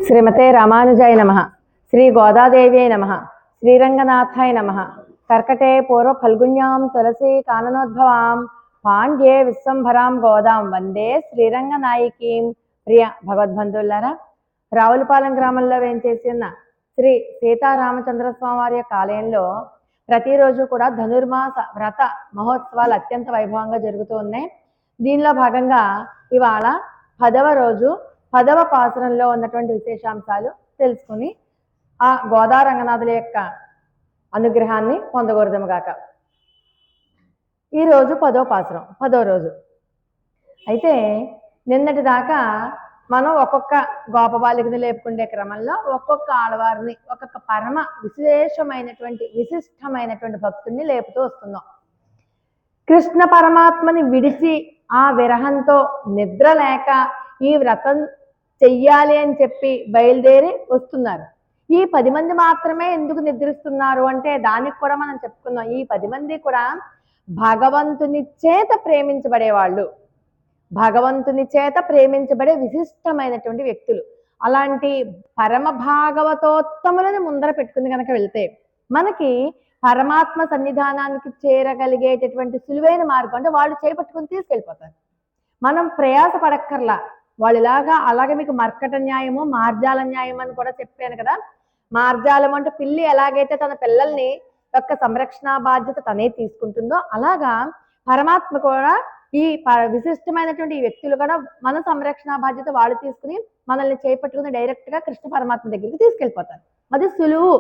శ్రీమతే రామానుజాయ నమః. శ్రీ గోదాదేవ్యై నమః. శ్రీరంగనాథాయ నమః. కర్కటే పూర్వ ఫల్గుణ్యాం తులసి కాననోద్భవాం పాండ్యే విశ్వంభరాం గోదాం వందే శ్రీరంగనాయకీం. ప్రియ భగవద్బంధువులారా, రావులపాలెం గ్రామంలో వేంచేసి ఉన్న శ్రీ సీతారామచంద్ర స్వామి వారి యొక్క ఆలయంలో ప్రతిరోజు కూడా ధనుర్మాస వ్రత మహోత్సవాలు అత్యంత వైభవంగా జరుగుతూ ఉన్నాయి. దీనిలో భాగంగా ఇవాళ 10వ రోజు 10వ పాసురంలో ఉన్నటువంటి విశేషాంశాలు తెలుసుకుని ఆ గోదా రంగనాథుల యొక్క అనుగ్రహాన్ని పొందకూడదుగాక. ఈరోజు 10వ పాసురం, 10వ రోజు. అయితే నిన్నటి దాకా మనం ఒక్కొక్క గోపబాలికని లేపుకుండే క్రమంలో ఒక్కొక్క ఆడవారిని, ఒక్కొక్క పరమ విశిష్టమైనటువంటి భక్తుడిని లేపుతూ వస్తున్నాం. కృష్ణ పరమాత్మని విడిచి ఆ విరహంతో నిద్ర లేక ఈ వ్రతం చెయ్యాలి అని చెప్పి బయలుదేరి వస్తున్నారు. ఈ 10 మంది మాత్రమే ఎందుకు నిద్రిస్తున్నారు అంటే దానికి కూడా మనం చెప్పుకున్నాం. ఈ 10 మంది కూడా భగవంతుని చేత ప్రేమించబడేవాళ్ళు, భగవంతుని చేత ప్రేమించబడే విశిష్టమైనటువంటి వ్యక్తులు. అలాంటి పరమ భాగవతోత్తములని ముందర పెట్టుకుని కనుక వెళ్తే మనకి పరమాత్మ సన్నిధానానికి చేరగలిగేటటువంటి సులువైన మార్గం. అంటే వాళ్ళు చేపట్టుకుని తీసుకెళ్ళిపోతారు, మనం ప్రయాస పడక్కర్లా. వాళ్ళలాగా అలాగే మీకు మర్కట న్యాయము, మార్జాల న్యాయం అని కూడా చెప్పాను కదా. మార్జాలం అంటే పిల్లి ఎలాగైతే తన పిల్లల్ని యొక్క సంరక్షణ బాధ్యత తనే తీసుకుంటుందో, అలాగా పరమాత్మ కూడా ఈ విశిష్టమైనటువంటి ఈ వ్యక్తులు కూడా మన సంరక్షణ బాధ్యత వాళ్ళు తీసుకుని మనల్ని చేపట్టుకుని డైరెక్ట్ గా కృష్ణ పరమాత్మ దగ్గరికి తీసుకెళ్ళిపోతారు. అది సులువు,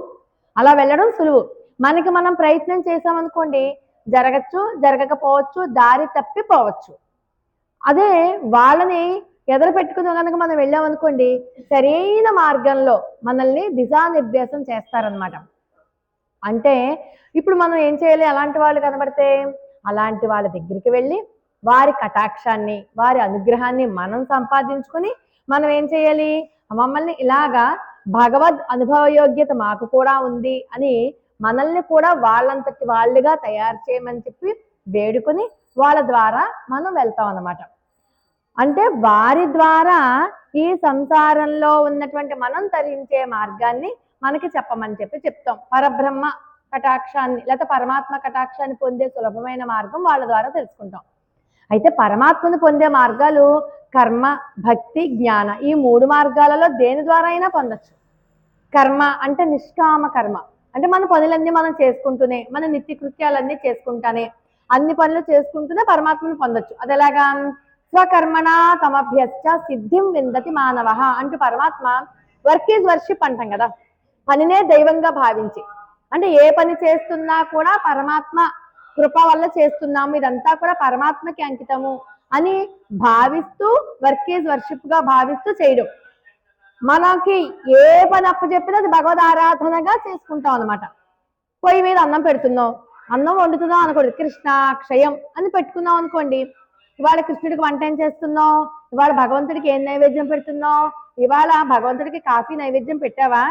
అలా వెళ్ళడం సులువు. మనకి మనం ప్రయత్నం చేసామనుకోండి, జరగచ్చు, జరగకపోవచ్చు, దారి తప్పిపోవచ్చు. అదే వాళ్ళని ఎదురు పెట్టుకుని కనుక మనం వెళ్ళామనుకోండి, సరైన మార్గంలో మనల్ని దిశానిర్దేశం చేస్తారనమాట. అంటే ఇప్పుడు మనం ఏం చేయాలి? అలాంటి వాళ్ళు కనబడితే అలాంటి వాళ్ళ దగ్గరికి వెళ్ళి వారి కటాక్షాన్ని, వారి అనుగ్రహాన్ని మనం సంపాదించుకుని మనం ఏం చేయాలి? మమ్మల్ని ఇలాగా భగవద్ అనుభవ యోగ్యత మాకు కూడా ఉంది అని మనల్ని కూడా వాళ్ళంతటి వాళ్ళుగా తయారు చేయమని చెప్పి వేడుకొని వాళ్ళ ద్వారా మనం వెళ్తాం అన్నమాట. అంటే వారి ద్వారా ఈ సంసారంలో ఉన్నటువంటి మనం తరించే మార్గాన్ని మనకి చెప్పమని చెప్పి చెప్తాం. పరబ్రహ్మ కటాక్షాన్ని లేదా పరమాత్మ కటాక్షాన్ని పొందే సులభమైన మార్గం వాళ్ళ ద్వారా తెలుసుకుంటాం. అయితే పరమాత్మను పొందే మార్గాలు కర్మ, భక్తి, జ్ఞాన. ఈ 3 మార్గాలలో దేని ద్వారా అయినా పొందొచ్చు. కర్మ అంటే నిష్కామ కర్మ, అంటే మన పనులన్నీ మనం చేసుకుంటూనే, మన నిత్య కృత్యాలన్నీ చేసుకుంటానే, అన్ని పనులు చేసుకుంటూనే పరమాత్మను పొందొచ్చు. అది ఎలాగా? స్వకర్మణ తమభ్యశ్చ సిద్ధిం విందతి మానవ అంటూ పరమాత్మ వర్క్ ఈజ్ వర్షిప్ అంటాం కదా. పనినే దైవంగా భావించి, అంటే ఏ పని చేస్తున్నా కూడా పరమాత్మ కృప వల్ల చేస్తున్నాము, ఇదంతా కూడా పరమాత్మకి అంకితము అని భావిస్తూ వర్క్ ఈజ్ వర్షిప్ గా భావిస్తూ చేయడం. మనకి ఏ పని అప్పు చెప్పినా అది భగవద్ ఆరాధనగా చేసుకుంటాం అనమాట. పొయ్యి మీద అన్నం పెడుతున్నాం, అన్నం వండుతున్నాం అనుకోండి, కృష్ణ క్షయం అని పెట్టుకున్నాం అనుకోండి. ఇవాళ కృష్ణుడికి వంట ఏం చేస్తున్నావు? ఇవాళ భగవంతుడికి ఏం నైవేద్యం పెడుతున్నావు? ఇవాళ భగవంతుడికి కాఫీ నైవేద్యం పెట్టావా?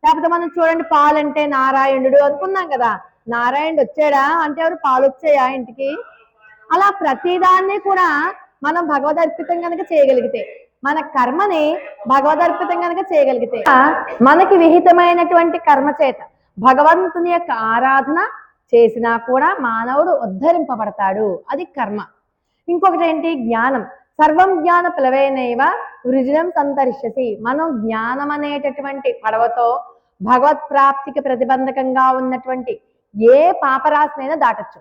లేకపోతే మనం చూడండి, పాలంటే నారాయణుడు అనుకున్నాం కదా. నారాయణుడు వచ్చాడా అంటే ఎవరు? పాలు వచ్చాయా ఇంటికి? అలా ప్రతిదాన్ని కూడా మనం భగవదర్పితం కనుక చేయగలిగితే, మన కర్మని భగవదర్పితం కనుక చేయగలిగితే, మనకి విహితమైనటువంటి కర్మ చేత భగవంతుని యొక్క ఆరాధన చేసినా కూడా మానవుడు ఉద్ధరింపబడతాడు. అది కర్మ. ఇంకొకటి ఏంటి? జ్ఞానం. సర్వం జ్ఞాన ప్లవేనైవ వృజనం సంతరిష్యసి. మనం జ్ఞానం అనేటటువంటి పడవతో భగవత్ ప్రాప్తికి ప్రతిబంధకంగా ఉన్నటువంటి ఏ పాపరాశినైనా దాటచ్చు.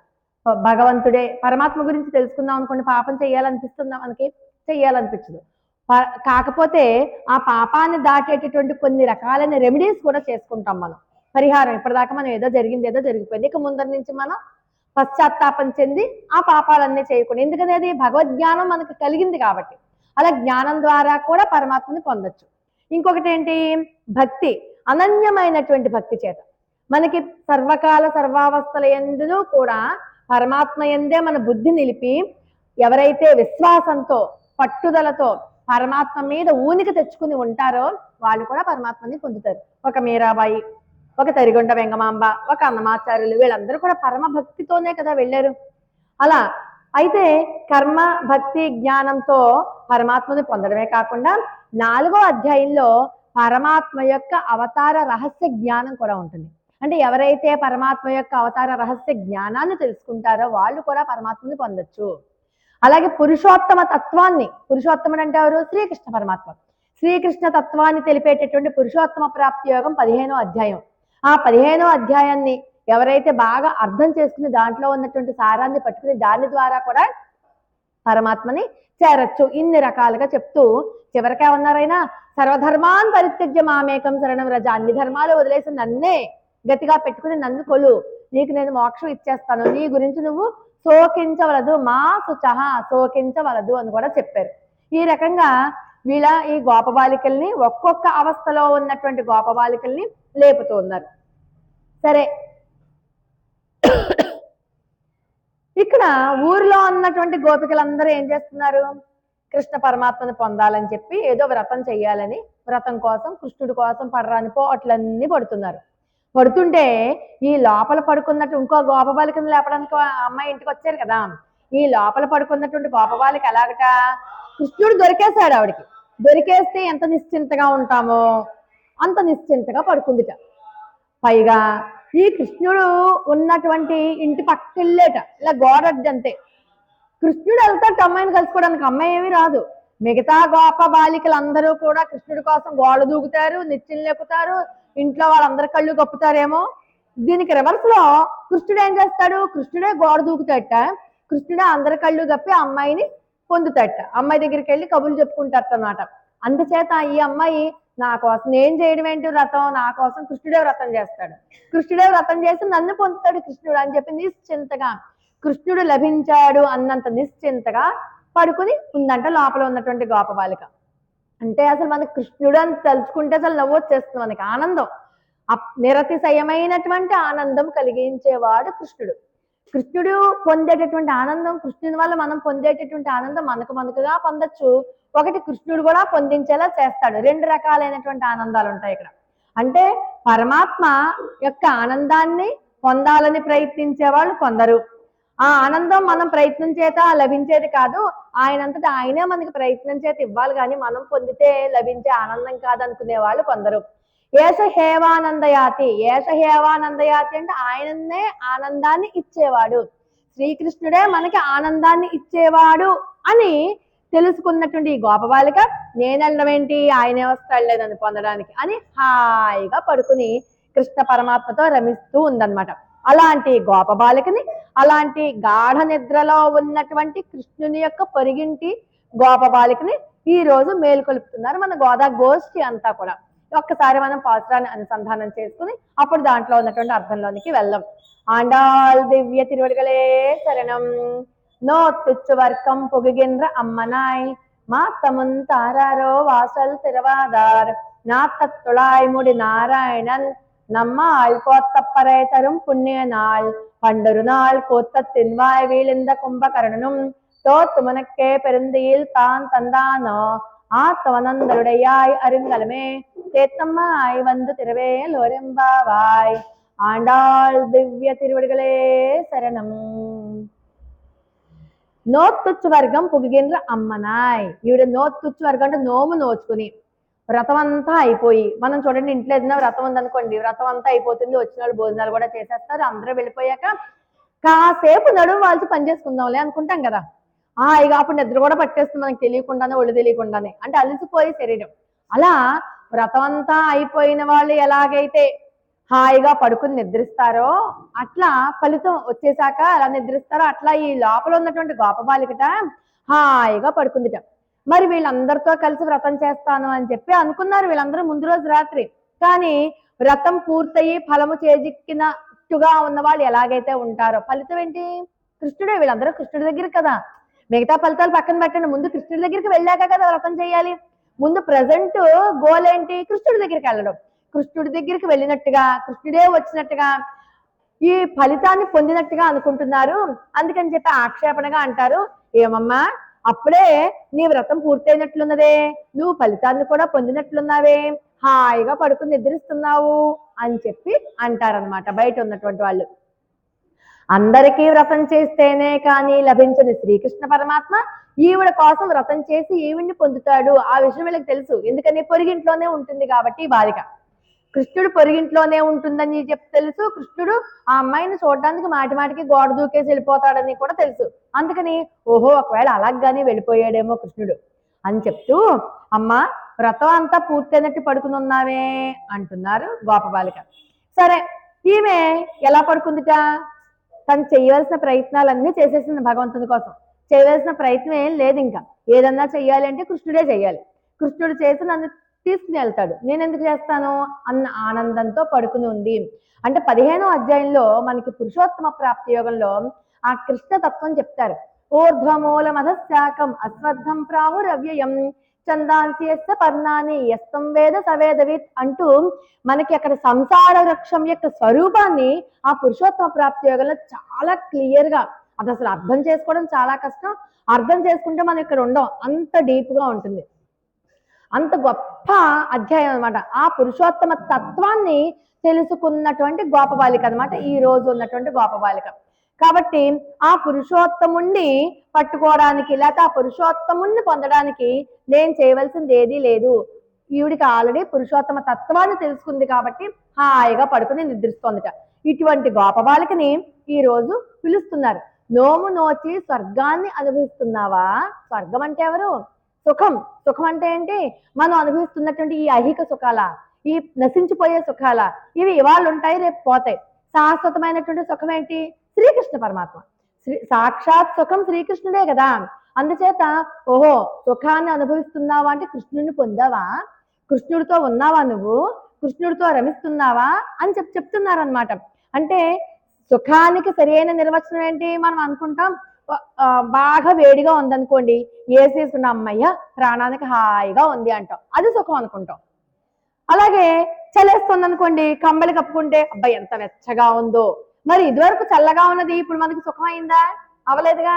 భగవంతుడే, పరమాత్మ గురించి తెలుసుకుందాం అనుకోండి, పాపం చేయాలనిపిస్తుందా? మనకి చెయ్యాలనిపించదు. కాకపోతే ఆ పాపాన్ని దాటేటటువంటి కొన్ని రకాలైన రెమెడీస్ కూడా చేసుకుంటాం మనం, పరిహారం. ఇప్పటిదాకా మనం ఏదో జరిగింది, ఏదో జరిగిపోయింది, ఇక ముందర నుంచి మనం పశ్చాత్తాపం చెంది ఆ పాపాలన్నీ చేయకుండా, ఎందుకని అది భగవద్జ్ఞానం మనకు కలిగింది కాబట్టి. అలా జ్ఞానం ద్వారా కూడా పరమాత్మని పొందొచ్చు. ఇంకొకటి ఏంటి? భక్తి. అనన్యమైనటువంటి భక్తి చేత మనకి సర్వకాల సర్వావస్థల యందు కూడా పరమాత్మ యందే మన బుద్ధి నిలిపి, ఎవరైతే విశ్వాసంతో పట్టుదలతో పరమాత్మ మీద ఊనిక తెచ్చుకుని ఉంటారో వాళ్ళు కూడా పరమాత్మని పొందుతారు. ఒక మీరాబాయి, ఒక తరిగొండ వెంగమాంబ, ఒక అన్నమాచార్యులు, వీళ్ళందరూ కూడా పరమ భక్తితోనే కదా వెళ్ళారు. అలా అయితే కర్మ, భక్తి, జ్ఞానంతో పరమాత్మని పొందడమే కాకుండా 4వ అధ్యాయంలో పరమాత్మ యొక్క అవతార రహస్య జ్ఞానం కూడా ఉంటుంది. అంటే ఎవరైతే పరమాత్మ యొక్క అవతార రహస్య జ్ఞానాన్ని తెలుసుకుంటారో వాళ్ళు కూడా పరమాత్మని పొందొచ్చు. అలాగే పురుషోత్తమ తత్వాన్ని, పురుషోత్తముడు అంటే ఎవరు? శ్రీకృష్ణ పరమాత్మ. శ్రీకృష్ణ తత్వాన్ని తెలిపేటటువంటి పురుషోత్తమ ప్రాప్తి యోగం 15వ అధ్యాయం. ఆ 15వ అధ్యాయాన్ని ఎవరైతే బాగా అర్థం చేసుకుని దాంట్లో ఉన్నటువంటి సారాన్ని పట్టుకుని దాని ద్వారా కూడా పరమాత్మని చేరచ్చు. ఇన్ని రకాలుగా చెప్తూ చివరికి ఏమన్నారైనా సర్వధర్మాన్ పరిత్యజ్య మామేకం శరణం వ్రజ, అన్ని ధర్మాలు వదిలేసి నన్నే గతిగా పెట్టుకుని నన్ను కొలు, నీకు నేను మోక్షం ఇచ్చేస్తాను, నీ గురించి నువ్వు శోకించవలదు, మా శుచః శోకించవలదు అని కూడా చెప్పారు. ఈ రకంగా వీళ్ళ ఈ గోపబాలికల్ని ఒక్కొక్క అవస్థలో ఉన్నటువంటి గోపబాలికల్ని లేపుతూ ఉన్నారు. సరే, ఇక్కడ ఊరిలో ఉన్నటువంటి గోపికలందరూ ఏం చేస్తున్నారు? కృష్ణ పరమాత్మను పొందాలని చెప్పి ఏదో వ్రతం చెయ్యాలని, వ్రతం కోసం కృష్ణుడి కోసం పడరాని పోట్లన్నీ పడుతున్నారు. పడుతుంటే ఈ లోపల పడుకున్నట్టు ఇంకో గోపబాలికను లేపడానికి అమ్మాయి ఇంటికి వచ్చారు కదా, ఈ లోపల పడుకున్నటువంటి గోపబాలిక ఎలాగట, కృష్ణుడు దొరికేశాడు ఆవిడికి. దొరికేస్తే ఎంత నిశ్చింతగా ఉంటామో అంత నిశ్చింతగా పడుకుందిట. పైగా ఈ కృష్ణుడు ఉన్నటువంటి ఇంటి పక్కకెళ్ళేట, ఇలా గోడడ్డంతే. కృష్ణుడు వెళ్తాడు అమ్మాయిని కలుసుకోవడానికి, అమ్మాయి ఏమీ రాదు. మిగతా గోప బాలికలందరూ కూడా కృష్ణుడి కోసం గోడ దూకుతారు, నిచ్చెనలు ఎక్కుతారు, ఇంట్లో వాళ్ళందరి కళ్ళు కప్పుతారేమో. దీనికి రివర్స్ లో కృష్ణుడు ఏం చేస్తాడు? కృష్ణుడే గోడ దూకుతాడట, కృష్ణుడే అందరి కళ్ళు కప్పి అమ్మాయిని పొందుతాడట. అమ్మాయి దగ్గరికి వెళ్ళి కబుర్లు చెప్పుకుంటారట అన్నమాట. అందుచేత ఈ అమ్మాయి నా కోసం నేను చేయడం ఏంటి వ్రతం, నా కోసం కృష్ణుడే వ్రతం చేస్తాడు, కృష్ణుడే వ్రతం చేసి నన్ను పొందుతాడు కృష్ణుడు అని చెప్పి నిశ్చింతగా, కృష్ణుడు లభించాడు అన్నంత నిశ్చింతగా పడుకుని ఉందంట లోపల ఉన్నటువంటి గోపబాలిక. అంటే అసలు మనకి కృష్ణుడు అని తలుచుకుంటే అసలు నవ్వు వచ్చేస్తుంది, మనకి ఆనందం, నిరతిశయమైనటువంటి ఆనందం కలిగించేవాడు కృష్ణుడు. కృష్ణుడు పొందేటటువంటి ఆనందం, కృష్ణుని వల్ల మనం పొందేటటువంటి ఆనందం మనకుగా పొందొచ్చు. ఒకటి కృష్ణుడు కూడా పొందించేలా చేస్తాడు. రెండు రకాలైనటువంటి ఆనందాలు ఉంటాయి ఇక్కడ. అంటే పరమాత్మ యొక్క ఆనందాన్ని పొందాలని ప్రయత్నించే వాళ్ళు కొందరు, ఆ ఆనందం మనం ప్రయత్నం చేత లభించేది కాదు, ఆయనంతటా ఆయనే మనకి ప్రయత్నం చేత ఇవ్వాలి, కానీ మనం పొందితే లభించే ఆనందం కాదనుకునే వాళ్ళు కొందరు. ఏష హేవానందయాతి, ఏష హేవానందయాతి అంటే ఆయననే ఆనందాన్ని ఇచ్చేవాడు, శ్రీకృష్ణుడే మనకి ఆనందాన్ని ఇచ్చేవాడు అని తెలుసుకున్నటువంటి ఈ గోపబాలిక నేను వెళ్ళడం ఏంటి, ఆయనే వస్తాడులే నన్ను పొందడానికి అని హాయిగా పడుకుని కృష్ణ పరమాత్మతో రమిస్తూ ఉందన్నమాట. అలాంటి గోపబాలికని, అలాంటి గాఢ నిద్రలో ఉన్నటువంటి కృష్ణుని యొక్క పొరిగింటి గోపబాలికని ఈ రోజు మేలుకొలుపుతున్నారు మన గోదా గోష్ఠి అంతా కూడా. ఒక్కసారి మనం పాసురాన్ని అనుసంధానం చేసుకుని అప్పుడు దాంట్లో ఉన్నటువంటి అర్థంలోనికి వెళ్దాం. ఆండాళ్ దివ్య తిరువడిగలే శరణం. நோத்துச்சு வர்க்கம் புகுகின்ற அம்மனாய் மாத்தமுன் தாராரோ வாசல் திறவாதார் நாத்தத்துழாய் முடி நாராயணன் நம்மாள் கோத்தப்பறை தரும் புண்ணிய நாள் பண்டொரு நாள் கூத்தத்தின் வாய் வீழ்ந்த கும்பகர்ணனும் தோத்து முனக்கே பெருந்தியில் தான் தந்தானோ ஆத்தவனந்தருடையாய் அருங்கலமே தேத்தம்மாய் வந்து திருவேலோரெம்பாவாய். ஆண்டாள் திவ்ய திருவடிகளே சரணம். నోత్తుచ్చు వర్గం పుగిగిన్ర అమ్మనాయ్. ఈవిడ నోత్తుచ్చు వర్గం అంటే నోము నోచుకుని వ్రతం అంతా అయిపోయి, మనం చూడండి ఇంట్లో ఏదైనా వ్రతం ఉందనుకోండి, వ్రతం అంతా అయిపోతుంది, వచ్చిన వాళ్ళు భోజనాలు కూడా చేసేస్తారు, అందరూ వెళ్ళిపోయాక కాసేపు నడుము వాల్చి పని చేసుకుందాంలే అనుకుంటాం కదా. ఇక అప్పుడు నిద్ర కూడా పట్టేస్తుంది మనకి తెలియకుండానే, ఒళ్ళు తెలియకుండానే, అంటే అలసిపోయి శరీరం. అలా వ్రతం అంతా అయిపోయిన వాళ్ళు ఎలాగైతే హాయిగా పడుకుని నిద్రిస్తారో అట్లా ఫలితం వచ్చేసాక అలా నిద్రిస్తారో అట్లా ఈ లోపల ఉన్నటువంటి గోపబాలికట హాయిగా పడుకుందిట. మరి వీళ్ళందరితో కలిసి వ్రతం చేస్తాను అని చెప్పి అనుకున్నారు వీళ్ళందరూ ముందు రోజు రాత్రి. కానీ వ్రతం పూర్తయి ఫలము చేజిక్కినట్టుగా ఉన్న వాళ్ళు ఎలాగైతే ఉంటారో ఫలితం ఏంటి? కృష్ణుడే. వీళ్ళందరూ కృష్ణుడి దగ్గర కదా, మిగతా ఫలితాలు పక్కన పెట్టండి, ముందు కృష్ణుడి దగ్గరికి వెళ్ళాక కదా వ్రతం చేయాలి. ముందు ప్రజెంట్ గోల్ ఏంటి? కృష్ణుడి దగ్గరికి వెళ్ళడం. కృష్ణుడి దగ్గరికి వెళ్ళినట్టుగా, కృష్ణుడే వచ్చినట్టుగా, ఈ ఫలితాన్ని పొందినట్టుగా అనుకుంటున్నారు. అందుకని చెప్పి ఆక్షేపణగా అంటారు, ఏమమ్మా అప్పుడే నీ వ్రతం పూర్తయినట్లున్నదే, నువ్వు ఫలితాన్ని కూడా పొందినట్లున్నావే, హాయిగా పడుకుని నిద్రిస్తున్నావు అని చెప్పి అంటారనమాట బయట ఉన్నటువంటి వాళ్ళు. అందరికీ వ్రతం చేస్తేనే కానీ లభించని శ్రీకృష్ణ పరమాత్మ ఈవిడ కోసం వ్రతం చేసి ఈవిడ్ని పొందుతాడు. ఆ విషయం వీళ్ళకి తెలుసు. ఎందుకని పొరిగింట్లోనే ఉంటుంది కాబట్టి ఈ బాలిక. కృష్ణుడు పొరిగింట్లోనే ఉంటుందని తెలుసు. కృష్ణుడు ఆ అమ్మాయిని చూడడానికి మాటి మాటికి గోడ దూకేసి వెళ్ళిపోతాడని కూడా తెలుసు. అందుకని ఓహో ఒకవేళ అలాగగానే వెళ్ళిపోయాడేమో కృష్ణుడు అని చెప్తూ, అమ్మ వ్రతం అంతా పూర్తయినట్టు పడుకుని ఉన్నావే అంటున్నారు గోపబాలిక. సరే, ఈమె ఎలా పడుకుందిట? తను చేయవలసిన ప్రయత్నాలన్నీ చేసేసింది భగవంతుని కోసం. చేయవలసిన ప్రయత్నం ఏం లేదు. ఇంకా ఏదన్నా చెయ్యాలి అంటే కృష్ణుడే చెయ్యాలి. కృష్ణుడు చేసి నన్ను తీసుకుని వెళ్తాడు, నేను ఎందుకు చేస్తాను అన్న ఆనందంతో పడుకుని ఉంది. అంటే 15వ అధ్యాయంలో మనకి పురుషోత్తమ ప్రాప్తి యోగంలో ఆ కృష్ణ తత్వం చెప్తారు. ఊర్ధ్వమూలమధశాకం అశ్వత్థం ప్రాహురవ్యయం చందాంశియస్య పర్ణాని యస్తం వేద సవేదవిత్ అంటూ మనకి అక్కడ సంసార వృక్షం యొక్క స్వరూపాన్ని ఆ పురుషోత్తమ ప్రాప్తి యోగంలో చాలా క్లియర్ గా, అది అసలు అర్థం చేసుకోవడం చాలా కష్టం. అర్థం చేసుకుంటే మనం ఇక్కడ ఉండం, అంత డీప్ గా ఉంటుంది. అంత గొప్ప అధ్యాయం అనమాట. ఆ పురుషోత్తమ తత్వాన్ని తెలుసుకున్నటువంటి గోపబాలిక అనమాట ఈ రోజు ఉన్నటువంటి గోపబాలిక. కాబట్టి ఆ పురుషోత్తముణ్ణి పట్టుకోవడానికి లేకపోతే ఆ పురుషోత్తముణ్ణి పొందడానికి నేను చేయవలసింది ఏదీ లేదు. ఈవిడికి ఆల్రెడీ పురుషోత్తమ తత్వాన్ని తెలుసుకుంది కాబట్టి హాయిగా పడుకుని నిద్రిస్తోందిట. ఇటువంటి గోపబాలికని ఈ రోజు పిలుస్తున్నారు. నోము నోచి స్వర్గాన్ని అనుభవిస్తున్నావా? స్వర్గం అంటే ఎవరు? సుఖం. సుఖం అంటే ఏంటి? మనం అనుభవిస్తున్నటువంటి ఈ ఐహిక సుఖాల, ఈ నశించిపోయే సుఖాల, ఇవి ఇవాళ ఉంటాయి, రేపు పోతాయి. శాశ్వతమైనటువంటి సుఖం ఏంటి? శ్రీకృష్ణ పరమాత్మ. సాక్షాత్ సుఖం శ్రీకృష్ణుడే కదా. అందుచేత ఓహో సుఖాన్ని అనుభవిస్తున్నావా అంటే కృష్ణుడిని పొందావా, కృష్ణుడితో ఉన్నావా, నువ్వు కృష్ణుడితో రమిస్తున్నావా అని చెప్తున్నారనమాట. అంటే సుఖానికి సరైన నిర్వచనం ఏంటి? మనం అనుకుంటాం బాగా వేడిగా ఉందనుకోండి, ఏసేసుకున్న అమ్మయ్య ప్రాణానికి హాయిగా ఉంది అంటాం, అది సుఖం అనుకుంటాం. అలాగే చలేస్తుంది అనుకోండి, కంబలి కప్పుకుంటే అబ్బాయి ఎంత వెచ్చగా ఉందో. మరి ఇదివరకు చల్లగా ఉన్నది ఇప్పుడు మనకి సుఖం అయిందా? అవలేదుగా.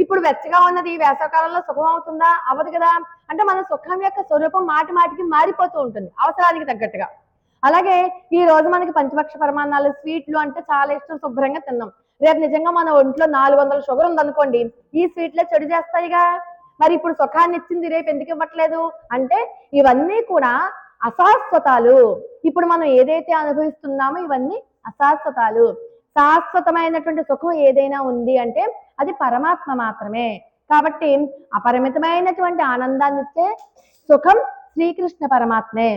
ఇప్పుడు వెచ్చగా ఉన్నది వేసవకాలంలో సుఖం అవుతుందా? అవ్వదు కదా. అంటే మన సుఖం యొక్క స్వరూపం మాటి మాటికి మారిపోతూ ఉంటుంది అవసరానికి తగ్గట్టుగా. అలాగే ఈ రోజు మనకి పంచభక్ష పరమాన్నాలు, స్వీట్లు అంటే చాలా ఇష్టం, శుభ్రంగా తిన్నాం. రేపు నిజంగా మన ఒంట్లో 400 షుగర్ ఉందనుకోండి, ఈ స్వీట్లే చెడు చేస్తాయిగా. మరి ఇప్పుడు సుఖాన్ని ఇచ్చింది రేపు ఎందుకు ఇవ్వట్లేదు అంటే ఇవన్నీ కూడా అశాశ్వతాలు. ఇప్పుడు మనం ఏదైతే అనుభవిస్తున్నామో ఇవన్నీ అశాశ్వతాలు. శాశ్వతమైనటువంటి సుఖం ఏదైనా ఉంది అంటే అది పరమాత్మ మాత్రమే. కాబట్టి అపరిమితమైనటువంటి ఆనందాన్ని ఇచ్చే సుఖం శ్రీకృష్ణ పరమాత్మే.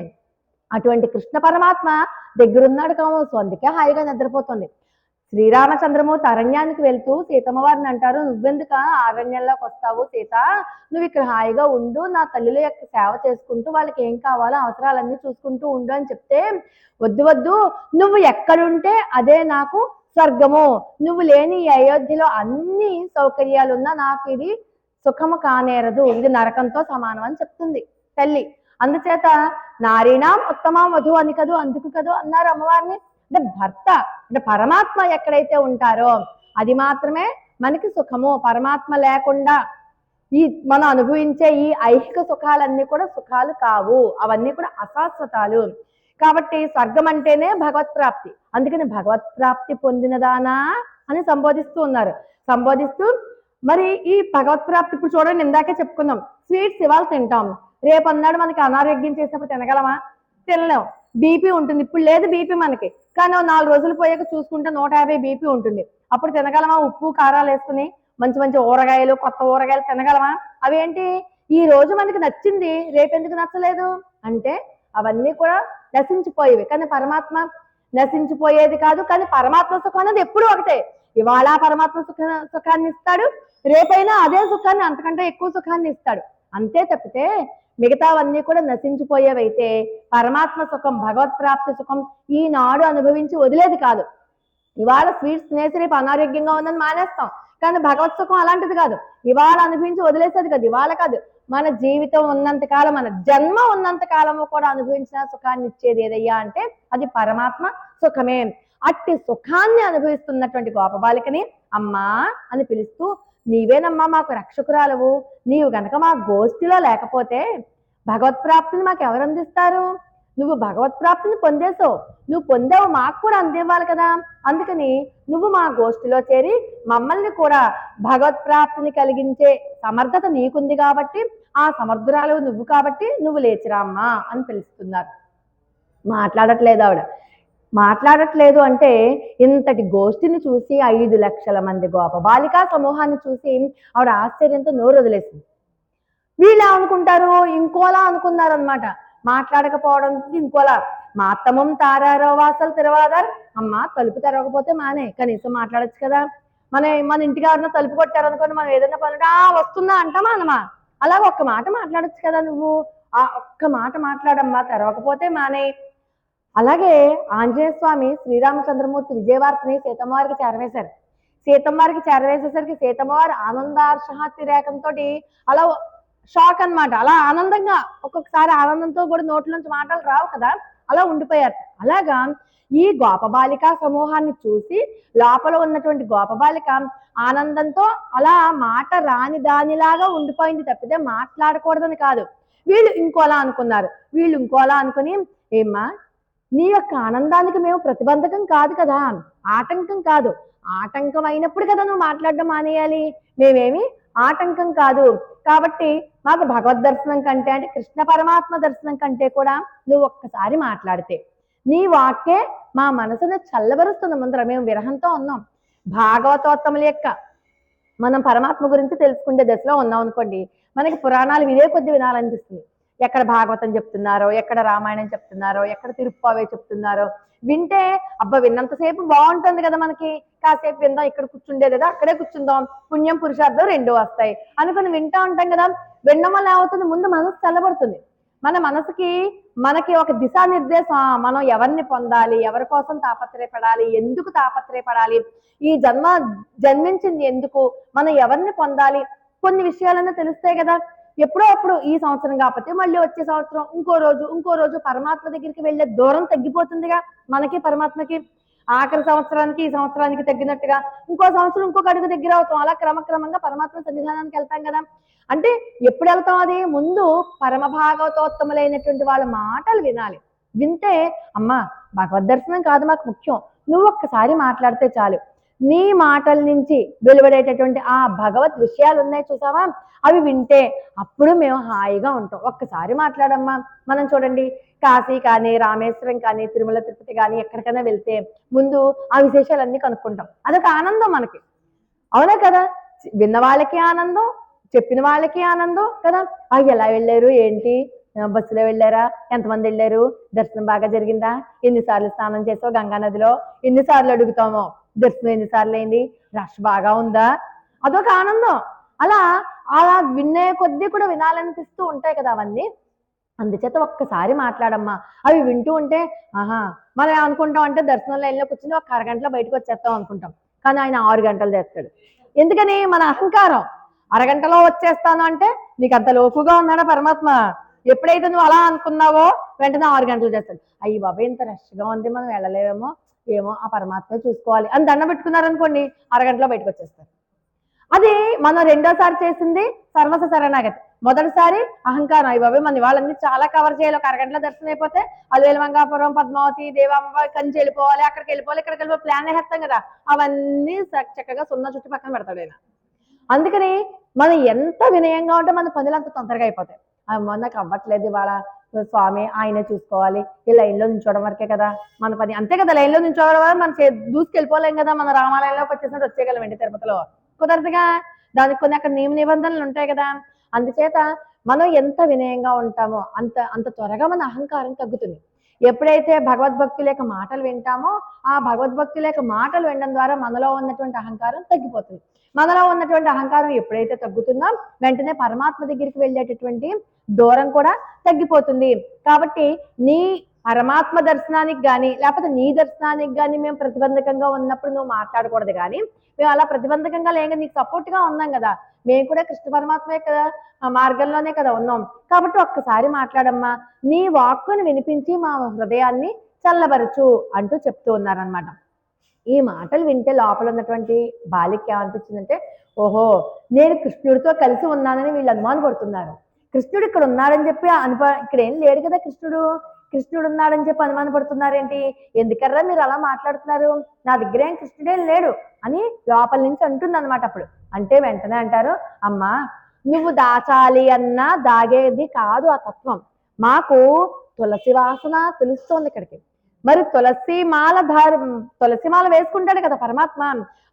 అటువంటి కృష్ణ పరమాత్మ దగ్గరున్నాడు కావచ్చు, అందుకే హాయిగా నిద్రపోతుంది. శ్రీరామచంద్రమూర్తి అరణ్యానికి వెళ్తూ సీతమ్మ వారిని అంటారు, నువ్వెందుక అరణ్యంలోకి వస్తావు సీత, నువ్వు ఇక్కడ హాయిగా ఉండు, నా తల్లుల యొక్క సేవ చేసుకుంటూ వాళ్ళకి ఏం కావాలో అవసరాలన్నీ చూసుకుంటూ ఉండు అని చెప్తే, వద్దు వద్దు, నువ్వు ఎక్కడుంటే అదే నాకు స్వర్గము, నువ్వు లేని ఈ అయోధ్యలో అన్ని సౌకర్యాలున్నా నాకు ఇది సుఖము కానేరదు, ఇది నరకంతో సమానం అని చెప్తుంది తల్లి. అందుచేత నారీణాం ఉత్తమం వధు అని కదూ, అందుకు కదూ అన్నారు అమ్మవారిని. అంటే భర్త అంటే పరమాత్మ ఎక్కడైతే ఉంటారో అది మాత్రమే మనకి సుఖము. పరమాత్మ లేకుండా ఈ మనం అనుభవించే ఈ ఐహిక సుఖాలన్నీ కూడా సుఖాలు కావు, అవన్నీ కూడా అశాశ్వతాలు. కాబట్టి స్వర్గం అంటేనే భగవత్ ప్రాప్తి. అందుకని భగవత్ ప్రాప్తి పొందినదానా అని సంబోధిస్తూ ఉన్నారు. సంబోధిస్తూ మరి ఈ భగవత్ ప్రాప్తి ఇప్పుడు చూడండి, ఇందాకే చెప్పుకున్నాం, స్వీట్స్ ఇవాళ తింటాం, రేపు అన్నాడు మనకి అనారోగ్యం చేసినప్పుడు తినగలమా? తినలేం. బీపీ ఉంటుంది, ఇప్పుడు లేదు బీపీ మనకి, కానీ 4 రోజులు పోయాక చూసుకుంటే 150 బీపీ ఉంటుంది, అప్పుడు తినగలమా? ఉప్పు కారాలు వేసుకుని మంచి మంచి ఊరగాయలు, కొత్త ఊరగాయలు తినగలమా? అవేంటి ఈ రోజు మనకి నచ్చింది రేపు ఎందుకు నచ్చలేదు అంటే అవన్నీ కూడా నశించిపోయేవి. కానీ పరమాత్మ నశించిపోయేది కాదు. కానీ పరమాత్మ సుఖం అనేది ఎప్పుడు ఒకటే. ఇవాళ పరమాత్మ సుఖాన్ని ఇస్తాడు, రేపైనా అదే సుఖాన్ని అంతకంటే ఎక్కువ సుఖాన్ని ఇస్తాడు, అంతే తప్పితే మిగతావన్నీ కూడా నశించిపోయేవైతే పరమాత్మ సుఖం, భగవత్ ప్రాప్తి సుఖం ఈనాడు అనుభవించి వదిలేది కాదు. ఇవాళ స్వీట్స్ తినేసి రేపు అనారోగ్యంగా ఉందని మానేస్తాం, కానీ భగవత్ సుఖం అలాంటిది కాదు, ఇవాళ అనుభవించి వదిలేసేది కాదు. ఇవాళ కాదు, మన జీవితం ఉన్నంత కాలం, మన జన్మ ఉన్నంత కాలము కూడా అనుభవించిన సుఖాన్ని ఇచ్చేది ఏదయ్యా అంటే అది పరమాత్మ సుఖమే. అట్టి సుఖాన్ని అనుభవిస్తున్నటువంటి గోపబాలికని అమ్మా అని పిలుస్తూ, నీవేనమ్మా మాకు రక్షకురాలవు, నీవు గనక మా గోష్ఠిలో లేకపోతే భగవత్ ప్రాప్తిని మాకు ఎవరు అందిస్తారు? నువ్వు భగవత్ ప్రాప్తిని పొందేసావు, నువ్వు పొందావు, మాకు కూడా అందివ్వాలి కదా, అందుకని నువ్వు మా గోష్ఠిలో చేరి మమ్మల్ని కూడా భగవత్ప్రాప్తిని కలిగించే సమర్థత నీకుంది కాబట్టి, ఆ సమర్థురాలు నువ్వు కాబట్టి నువ్వు లేచిరామ్మా అని పిలుస్తున్నారు. మాట్లాడట్లేదు ఆవిడ. మాట్లాడట్లేదు అంటే ఇంతటి గోష్ఠిని చూసి 5 లక్షల మంది గోపబాలికా సమూహాన్ని చూసి ఆవిడ ఆశ్చర్యంతో నోరు వదిలేసింది. వీళ్ళు ఏమనుకుంటారు, ఇంకోలా అనుకున్నారనమాట. మాట్లాడకపోవడానికి ఇంకోలా. మా అత్తమం తారారో వాసలు తిరవాదారు. అమ్మ తలుపు తెరవకపోతే మానే, కనీసం మాట్లాడచ్చు కదా. మన ఇంటికి ఎవరన్నా తలుపు కొట్టారనుకోండి, మనం ఏదైనా పనుంటే వస్తుందా అంటామా అనమా. అలాగ ఒక్క మాట మాట్లాడచ్చు కదా నువ్వు. ఆ ఒక్క మాట మాట్లాడమ్మా, తెరవకపోతే మానే. అలాగే ఆంజనేయ స్వామి శ్రీరామచంద్రమూర్తి విజయవార్తని సీతమ్మవారికి చేరవేశారు. సీతమ్మవారికి చేరవేసేసరికి సీతమ్మవారి ఆనందార్షహాతిరేకంతో అలా షాక్ అనమాట. అలా ఆనందంగా ఒక్కొక్కసారి ఆనందంతో కూడా నోట్ల నుంచి మాటలు రావు కదా, అలా ఉండిపోయారు. అలాగా ఈ గోపబాలిక సమూహాన్ని చూసి లోపల ఉన్నటువంటి గోపబాలిక ఆనందంతో అలా మాట రాని దానిలాగా ఉండిపోయింది తప్పితే మాట్లాడకూడదని కాదు. వీళ్ళు ఇంకోలా అనుకున్నారు. వీళ్ళు ఇంకోలా అనుకుని, ఏమ్మా నీ యొక్క ఆనందానికి మేము ప్రతిబంధకం కాదు కదా, ఆటంకం కాదు. ఆటంకం అయినప్పుడు కదా నువ్వు మాట్లాడడం మానేయాలి. మేమేమి ఆటంకం కాదు. కాబట్టి మాకు భగవద్ దర్శనం కంటే, అంటే కృష్ణ పరమాత్మ దర్శనం కంటే కూడా నువ్వు ఒక్కసారి మాట్లాడితే నీ వాక్యే మా మనసును చల్లబరుస్తుంది. ముందర మేము విరహంతో ఉన్నాం. భాగవతోత్తముల యొక్క మనం పరమాత్మ గురించి తెలుసుకునే దశలో ఉన్నాం అనుకోండి, మనకి పురాణాలు వినే కొద్ది వినాలనిపిస్తుంది. ఎక్కడ భాగవతం చెప్తున్నారో, ఎక్కడ రామాయణం చెప్తున్నారో, ఎక్కడ తిరుప్పావే చెప్తున్నారో వింటే అబ్బా విన్నంతసేపు బాగుంటుంది కదా, మనకి కాసేపు విందాం, ఇక్కడ కూర్చుండే కదా అక్కడే కూర్చుందాం, పుణ్యం పురుషార్థం 2 వస్తాయి అనుకుని వింటూ ఉంటాం కదా. వినడం వల్ల ఏమవుతుంది, ముందు మనసు చల్లబడుతుంది. మన మనసుకి మనకి ఒక దిశానిర్దేశం, మనం ఎవరిని పొందాలి, ఎవరి కోసం తాపత్రయపడాలి, ఎందుకు తాపత్రయపడాలి, ఈ జన్మించింది ఎందుకు, మనం ఎవరిని పొందాలి, కొన్ని విషయాలన్నా తెలుస్తాయి కదా. ఎప్పుడో అప్పుడు ఈ సంవత్సరం కాకపోతే మళ్ళీ వచ్చే సంవత్సరం ఇంకో రోజు పరమాత్మ దగ్గరికి వెళ్ళే దూరం తగ్గిపోతుందిగా మనకి పరమాత్మకి. ఆఖరి సంవత్సరానికి ఈ సంవత్సరానికి తగ్గినట్టుగా ఇంకో సంవత్సరం ఇంకొక అడుగు దగ్గర అవుతాం. అలా క్రమక్రమంగా పరమాత్మ సన్నిధానానికి వెళ్తాం కదా. అంటే ఎప్పుడు వెళ్తాం, అది ముందు పరమ భాగవతోత్తములైనటువంటి వాళ్ళ మాటలు వినాలి. వింటే అమ్మా భగవద్ దర్శనం కాదు మాకు ముఖ్యం, నువ్వు ఒక్కసారి మాట్లాడితే చాలు. నీ మాటల నుంచి వెలువడేటటువంటి ఆ భగవత్ విషయాలు ఉన్నాయి చూసావా, అవి వింటే అప్పుడు మేము హాయిగా ఉంటాం. ఒక్కసారి మాట్లాడమ్మా. మనం చూడండి, కాశీ కానీ, రామేశ్వరం కానీ, తిరుమల తిరుపతి కానీ ఎక్కడికైనా వెళ్తే ముందు ఆ విశేషాలన్నీ కనుక్కుంటాం. అదొక ఆనందం మనకి, అవునా కదా. విన్న వాళ్ళకి ఆనందం, చెప్పిన వాళ్ళకి ఆనందం కదా. ఎలా వెళ్ళారు ఏంటి, బస్సులో వెళ్ళారా, ఎంతమంది వెళ్ళారు, దర్శనం బాగా జరిగిందా, ఎన్నిసార్లు స్నానం చేసావు గంగా నదిలో, ఎన్నిసార్లు అడుగుతామో దర్శనం ఎన్నిసార్లు అయింది, రష్ బాగా ఉందా, అదొక ఆనందం. అలా అలా వినే కొద్దీ కూడా వినాలనిపిస్తూ ఉంటాయి కదా అవన్నీ. అందుచేత ఒక్కసారి మాట్లాడమ్మా. అవి వింటూ ఉంటే మనం ఏమనుకుంటాం అంటే దర్శనం లైన్లో కూర్చుని ఒక అరగంటలో బయటకు వచ్చేస్తాం అనుకుంటాం. కానీ ఆయన 6 గంటలు చేస్తాడు. ఎందుకని, మన అహంకారం. అరగంటలో వచ్చేస్తాను అంటే నీకు అంత లోకుగా ఉన్నాడా పరమాత్మ. ఎప్పుడైతే నువ్వు అలా అనుకున్నావో వెంటనే 6 గంటలు చేస్తాడు. అయ్యి బాబా ఇంత రష్గా ఉంది, మనం వెళ్ళలేమో, ఏమో ఆ పరమాత్మ చూసుకోవాలి అని దండం పెట్టుకున్నారనుకోండి, అరగంటలో బయటకు వచ్చేస్తారు. అది మనం రెండోసారి చేసింది సర్వస శరణాగతి. మొదటిసారి అహంకారం, అయ్యి బాబు మన వాళ్ళన్నీ చాలా కవర్ చేయాలి, ఒక అరగంటలో దర్శనం అయిపోతే అలవేలు మంగాపురం, పద్మావతి, దేవాంబ, కంచి వెళ్ళిపోవాలి, అక్కడికి వెళ్ళిపోవాలి, ఇక్కడికి వెళ్ళిపోవాలి, ప్లాన్ వేస్తాం కదా. అవన్నీ చక్కగా 0 చుట్టుపక్కన పెడతాడు ఆయన. అందుకని మనం ఎంత వినయంగా ఉంటే మన పనులు అంత తొందరగా అయిపోతాయి. నాకు అవ్వట్లేదు ఇవాళ, స్వామి ఆయనే చూసుకోవాలి, ఈ లైన్లో నించోవడం వరకే కదా మన పని, అంతే కదా. లైన్లో నించోవడం వల్ల మనం దూసుకెళ్ళిపోలేం కదా. మన రామాలయంలోకి వచ్చేసినట్టు వచ్చేయగలమండి తిరుపతిలో, కుదరదుగా. దానికి కొన్ని అక్కడ నియమ నిబంధనలు ఉంటాయి కదా. అందుచేత మనం ఎంత వినయంగా ఉంటామో అంత అంత త్వరగా మన అహంకారం తగ్గుతుంది. ఎప్పుడైతే భగవద్భక్తుల యొక్క మాటలు వింటామో ఆ భగవద్భక్తుల యొక్క మాటలు వినడం ద్వారా మనలో ఉన్నటువంటి అహంకారం తగ్గిపోతుంది. మనలో ఉన్నటువంటి అహంకారం ఎప్పుడైతే తగ్గుతుందో వెంటనే పరమాత్మ దగ్గరికి వెళ్ళేటటువంటి దూరం కూడా తగ్గిపోతుంది. కాబట్టి నీ పరమాత్మ దర్శనానికి కానీ లేకపోతే నీ దర్శనానికి కానీ మేము ప్రతిబంధకంగా ఉన్నప్పుడు నువ్వు మాట్లాడకూడదు. కానీ మేము అలా ప్రతిబంధకంగా లేక నీకు సపోర్ట్గా ఉన్నాం కదా. మేము కూడా కృష్ణ పరమాత్మే కదా మార్గంలోనే కదా ఉన్నాం. కాబట్టి ఒక్కసారి మాట్లాడమ్మా, నీ వాక్కును వినిపించి మా హృదయాన్ని చల్లబరచు అంటూ చెప్తూ ఉన్నారనమాట. ఈ మాటలు వింటే లోపల ఉన్నటువంటి బాలికి ఏమనిపించిందంటే, ఓహో నేను కృష్ణుడితో కలిసి ఉన్నానని వీళ్ళు అనుమాన పడుతున్నారు. కృష్ణుడు ఇక్కడ ఉన్నారని చెప్పి ఇక్కడ ఏం లేడు కదా కృష్ణుడు, కృష్ణుడు ఉన్నాడని చెప్పి అనుమాన పడుతున్నారేంటి, ఎందుకర్రా మీరు అలా మాట్లాడుతున్నారు, నా దగ్గర ఏం కృష్ణుడేం లేడు అని లోపల నుంచి అంటుంది అనమాట. అప్పుడు అంటే వెంటనే అంటారు, అమ్మా నువ్వు దాచాలి అన్నా దాగేది కాదు ఆ తత్వం, మాకు తులసి వాసన తెలుస్తోంది ఇక్కడికి. మరి తులసిమాల వేసుకుంటాడు కదా పరమాత్మ,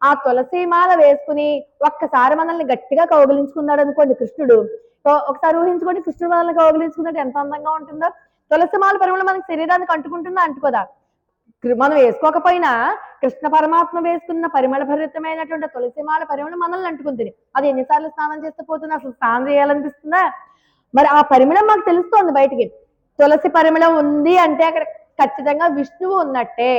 ఆ తులసిమాల వేసుకుని ఒక్కసారి మనల్ని గట్టిగా కౌగిలించుకున్నాడు అనుకోండి కృష్ణుడు, ఒకసారి ఊహించుకోండి కృష్ణుడు మనల్ని కౌగిలించుకున్నట్టు ఎంత అందంగా ఉంటుందో. తులసిమాల పరిమళం మనకి శరీరానికి అంటుకుంటుందా, అంటుకోదా? మనం వేసుకోకపోయినా కృష్ణ పరమాత్మ వేసుకున్న పరిమళ భరితమైనటువంటి తులసిమాల పరిమళం మనల్ని అంటుకుంటుంది. అది ఎన్నిసార్లు స్నానం చేస్తే పోతుంది, అసలు స్నానం చేయాలనిపిస్తుందా? మరి ఆ పరిమళం మాకు తెలుస్తోంది బయటికి. తులసి పరిమళం ఉంది అంటే అక్కడ ఖచ్చితంగా విష్ణువు ఉన్నట్టే,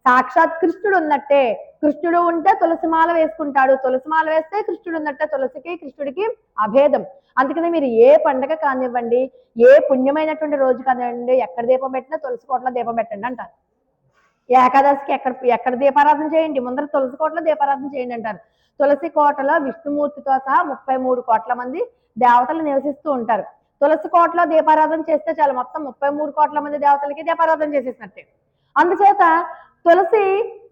సాక్షాత్ కృష్ణుడు ఉన్నట్టే. కృష్ణుడు ఉంటే తులసిమాల వేసుకుంటాడు, తులసిమాల వేస్తే కృష్ణుడు ఉన్నట్టే. తులసికి కృష్ణుడికి అభేదం. అందుకని మీరు ఏ పండగ కానివ్వండి, ఏ పుణ్యమైనటువంటి రోజు కానివ్వండి, ఎక్కడ దీపం పెట్టినా తులసి కోటలో దీపం పెట్టండి అంటారు. ఏకాదశికి ఎక్కడ దీపారాధన చేయండి, ముందర తులసి కోటలో దీపారాధన చేయండి అంటారు. తులసి కోటలో విష్ణుమూర్తితో సహా 33 కోట్ల మంది దేవతలు నివసిస్తూ ఉంటారు. తులసి కోటలో దీపారాధన చేస్తే చాలు, మొత్తం 33 కోట్ల మంది దేవతలకి దీపారాధన చేసేసినట్టే. అందుచేత తులసి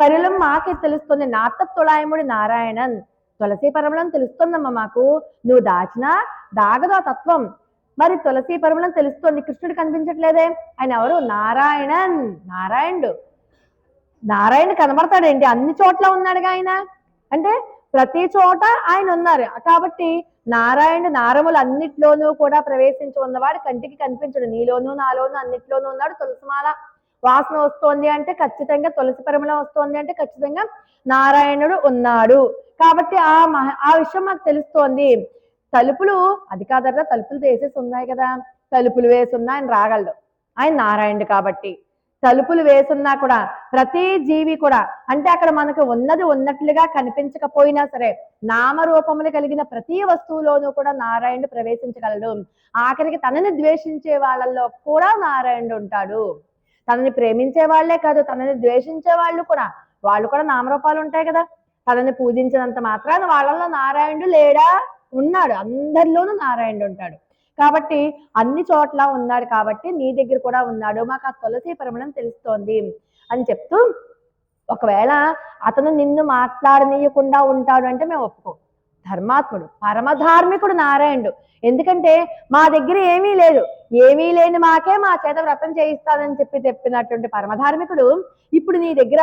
పరిమళం మాకే తెలుస్తుంది. నాత తులాయముడి నారాయణన్, తులసి పరిమళం తెలుస్తుందమ్మా మాకు, నువ్వు దాచినా దాగదు ఆ తత్వం. మరి తులసి పరిమళం తెలుస్తుంది, కృష్ణుడు కనిపించట్లేదే, ఆయన ఎవరు? నారాయణన్, నారాయణుడు. నారాయణుడు కనబడతాడేంటి, అన్ని చోట్ల ఉన్నాడుగా ఆయన, అంటే ప్రతి చోట ఆయన ఉన్నారు కాబట్టి నారాయణుడు నారములు అన్నిట్లోనూ కూడా ప్రవేశించి ఉన్నవాడు, కంటికి కనిపించడు. నీలోనూ నాలోనూ అన్నిట్లోనూ ఉన్నాడు. తులసిమాల వాసన వస్తోంది అంటే ఖచ్చితంగా, తులసి పరిమళం వస్తోంది అంటే ఖచ్చితంగా నారాయణుడు ఉన్నాడు. కాబట్టి ఆ విషయం మాకు తెలుస్తోంది. తలుపులు అది కాదర్రా, తలుపులు వేసేసి ఉన్నాయి కదా, తలుపులు వేసున్నా ఆయన రాగలడు, ఆయన నారాయణుడు కాబట్టి. తలుపులు వేసున్నా కూడా ప్రతి జీవి కూడా, అంటే అక్కడ మనకు ఉన్నది ఉన్నట్లుగా కనిపించకపోయినా సరే నామరూపములు కలిగిన ప్రతి వస్తువులోనూ కూడా నారాయణుడు ప్రవేశించగలడు. ఆఖరికి తనని ద్వేషించే వాళ్ళల్లో కూడా నారాయణుడు ఉంటాడు. తనని ప్రేమించే వాళ్లే కాదు, తనని ద్వేషించే వాళ్ళు కూడా నామరూపాలు ఉంటాయి కదా. తనని పూజించినంత మాత్రాన వాళ్ళల్లో నారాయణుడు లేడా? ఉన్నాడు, అందరిలోనూ నారాయణుడు ఉంటాడు. కాబట్టి అన్ని చోట్ల ఉన్నాడు కాబట్టి నీ దగ్గర కూడా ఉన్నాడు, మాకు ఆ తులసి పరిమళం తెలుస్తోంది అని చెప్తూ, ఒకవేళ అతను నిన్ను మాట్లాడనీయకుండా ఉంటాడు అంటే మేము ఒప్పుకోం. ధర్మాత్ముడు, పరమధార్మికుడు నారాయణుడు. ఎందుకంటే మా దగ్గర ఏమీ లేదు, ఏమీ లేని మాకే మా చేత వ్రతం చేయిస్తానని చెప్పినటువంటి పరమధార్మికుడు ఇప్పుడు నీ దగ్గర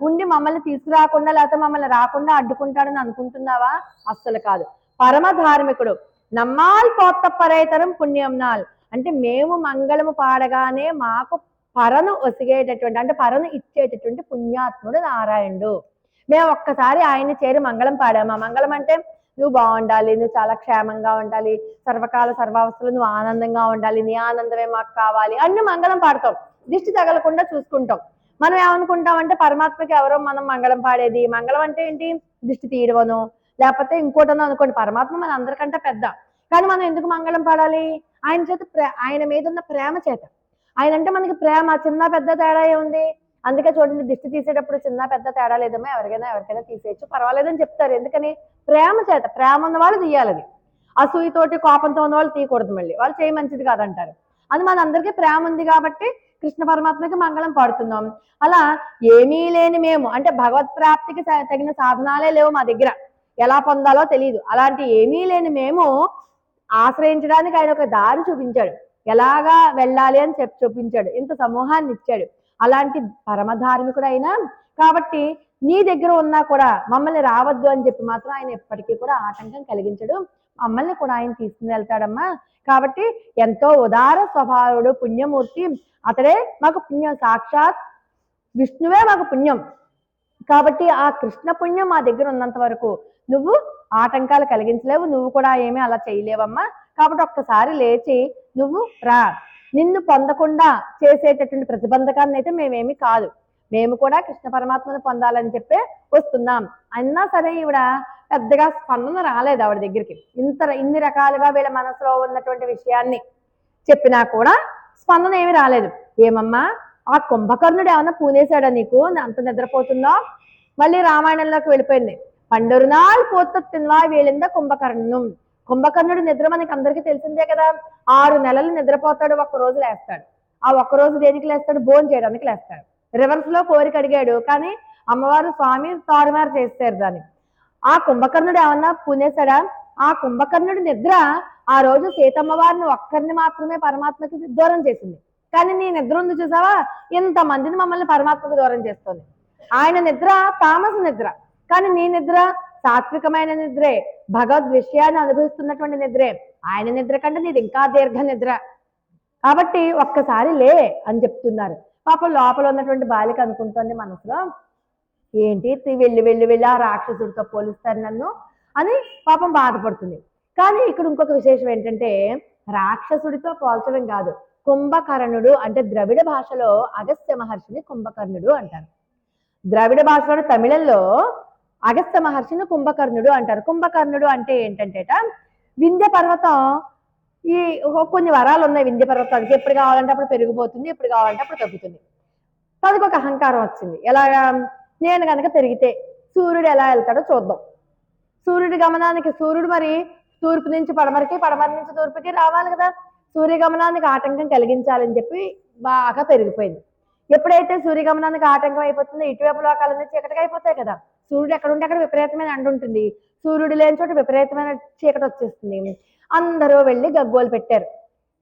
ఉండి మమ్మల్ని తీసుకురాకుండా లేకపోతే మమ్మల్ని రాకుండా అడ్డుకుంటాడని అనుకుంటున్నావా? అస్సలు కాదు. పరమధార్మికుడు. నమ్మాల్ పోత్త పరైతరం పుణ్యం నాల్, అంటే మేము మంగళము పాడగానే మాకు పరను ఒసిగేటటువంటి, అంటే పరను ఇచ్చేటటువంటి పుణ్యాత్ముడు నారాయణుడు. మేము ఒక్కసారి ఆయన చేరి మంగళం పాడాము. ఆ మంగళం అంటే నువ్వు బాగుండాలి, నువ్వు చాలా క్షేమంగా ఉండాలి, సర్వకాల సర్వావస్థలు నువ్వు ఆనందంగా ఉండాలి, నీ ఆనందమే మాకు కావాలి అన్ని మంగళం పాడతాం. దిష్టి తగలకుండా చూసుకుంటాం. మనం ఏమనుకుంటాం అంటే పరమాత్మకి ఎవరో మనం మంగళం పాడేది, మంగళం అంటే ఏంటి, దిష్టి తీయడవను లేకపోతే ఇంకోటనో అనుకోండి. పరమాత్మ మన అందరికంటే పెద్ద, కానీ మనం ఎందుకు మంగళం పాడాలి? ఆయన చేత ఆయన మీద ఉన్న ప్రేమ చేత. ఆయన అంటే మనకి ప్రేమ, చిన్న పెద్ద తేడా ఏముంది? అందుకే చూడండి, దిష్టి తీసేటప్పుడు చిన్న పెద్ద తేడా లేదమ్మా, ఎవరికైనా తీసేయచ్చు, పర్వాలేదని చెప్తారు. ఎందుకని? ప్రేమ చేత. ప్రేమ ఉన్న వాళ్ళు తీయాలి, అది అసూయతోటి కోపంతో ఉన్న వాళ్ళు తీయకూడదు, మళ్ళీ వాళ్ళు చేయి మంచిది కాదంటారు. అది మన అందరికీ ప్రేమ ఉంది కాబట్టి కృష్ణ పరమాత్మకి మంగళం పాడుతున్నాం. అలా ఏమీ లేని మేము, అంటే భగవత్ ప్రాప్తికి తగిన సాధనాలే లేవు మా దగ్గర, ఎలా పొందాలో తెలియదు. అలాంటి ఏమీ లేని మేము ఆశ్రయించడానికి ఆయన ఒక దారి చూపించాడు, ఎలాగా వెళ్ళాలి అని చూపించాడు, ఇంత సమూహాన్ని ఇచ్చాడు. అలాంటి పరమధార్మికుడు అయినా కాబట్టి నీ దగ్గర ఉన్నా కూడా మమ్మల్ని రావద్దు అని చెప్పి మాత్రం ఆయన ఎప్పటికీ కూడా ఆటంకం కలిగించడు. మమ్మల్ని కూడా ఆయన తీసుకుని వెళ్తాడమ్మా. కాబట్టి ఎంతో ఉదార స్వభావుడు, పుణ్యమూర్తి, అతడే మాకు పుణ్యం, సాక్షాత్ విష్ణువే మాకు పుణ్యం. కాబట్టి ఆ కృష్ణ పుణ్యం మా దగ్గర ఉన్నంత వరకు నువ్వు ఆటంకాలు కలిగించలేవు, నువ్వు కూడా ఏమీ అలా చేయలేవమ్మా. కాబట్టి ఒక్కసారి లేచి నువ్వు రా, నిన్ను పొందకుండా చేసేటటువంటి ప్రతిబంధకాన్ని అయితే మేమేమి కాదు, మేము కూడా కృష్ణ పరమాత్మను పొందాలని చెప్పే వస్తున్నాం అన్నా సరే ఈవిడ పెద్దగా స్పందన రాలేదు ఆవిడ దగ్గరికి. ఇన్ని రకాలుగా వీళ్ళ మనసులో ఉన్నటువంటి విషయాన్ని చెప్పినా కూడా స్పందన ఏమి రాలేదు. ఏమమ్మా, ఆ కుంభకర్ణుడు ఏమన్నా పూనేశాడా నీకు, అంత నిద్రపోతుందో? మళ్ళీ రామాయణంలోకి వెళ్ళిపోయింది. పండరునాள் పోత తిన్వా వీళ్ళింద కుంభకర్ణం. కుంభకర్ణుడు నిద్ర మనకి అందరికీ తెలిసిందే కదా, 6 నెలలు నిద్రపోతాడు, 1 రోజు లేస్తాడు. ఆ ఒక్కరోజు దేనికి లేస్తాడు? భోజనం చేయడానికి లేస్తాడు. రివర్స్ లో కోరిక అడిగాడు, కానీ అమ్మవారు స్వామి తారుమారు చేస్తారు దాన్ని. ఆ కుంభకర్ణుడు ఏమన్నా పునేశాడా? ఆ కుంభకర్ణుడి నిద్ర ఆ రోజు సీతమ్మ వారిని ఒక్కరిని మాత్రమే పరమాత్మకి దూరం చేసింది. కానీ నీ నిద్ర ఉంది చూసావా, ఇంతమందిని మమ్మల్ని పరమాత్మకు దూరం చేస్తుంది. ఆయన నిద్ర తామస నిద్ర, కానీ నీ నిద్ర సాత్వికమైన నిద్రే, భగవద్ విషయాన్ని అనుభవిస్తున్నటువంటి నిద్రే. ఆయన నిద్ర కంటే నీది ఇంకా దీర్ఘ నిద్ర. కాబట్టి ఒక్కసారి లే అని చెప్తున్నారు. పాపం లోపల ఉన్నటువంటి బాలిక అనుకుంటోంది మనసులో, ఏంటి వెళ్ళి వెళ్ళి వెళ్ళి ఆ రాక్షసుడితో పోలిస్తారు నన్ను అని పాపం బాధపడుతుంది. కానీ ఇక్కడ ఇంకొక విశేషం ఏంటంటే, రాక్షసుడితో పోల్చడం కాదు, కుంభకర్ణుడు అంటే ద్రవిడ భాషలో అగస్త్య మహర్షిని కుంభకర్ణుడు అంటారు. ద్రవిడ భాషలో తమిళంలో అగస్త్య మహర్షిని కుంభకర్ణుడు అంటారు. కుంభకర్ణుడు అంటే ఏంటంటేట, వింధ్య పర్వతం, ఈ కొన్ని వరాలు ఉన్నాయి వింధ్య పర్వతానికి. ఎప్పుడు కావాలంటే అప్పుడు పెరిగిపోతుంది, ఎప్పుడు కావాలంటే అప్పుడు తగ్గుతుంది. తనకు ఒక అహంకారం వచ్చింది. ఎలాగా? నేను కనుక పెరిగితే సూర్యుడు ఎలా వెళ్తాడో చూద్దాం. సూర్యుడి గమనానికి, సూర్యుడు మరి తూర్పు నుంచి పడమరకి, పడమర నుంచి తూర్పుకి రావాలి కదా. సూర్యగమనానికి ఆటంకం కలిగించాలని చెప్పి బాగా పెరిగిపోయింది. ఎప్పుడైతే సూర్యగమనానికి ఆటంకం అయిపోతుందో ఇటువైపు లోకాలన్నీ చీకటిగా అయిపోతాయి కదా. సూర్యుడు ఎక్కడుంటే అక్కడ విపరీతమైన ఎండ ఉంటుంది, సూర్యుడు లేని చోట విపరీతమైన చీకటి వచ్చేస్తుంది. అందరూ వెళ్ళి గగ్గోలు పెట్టారు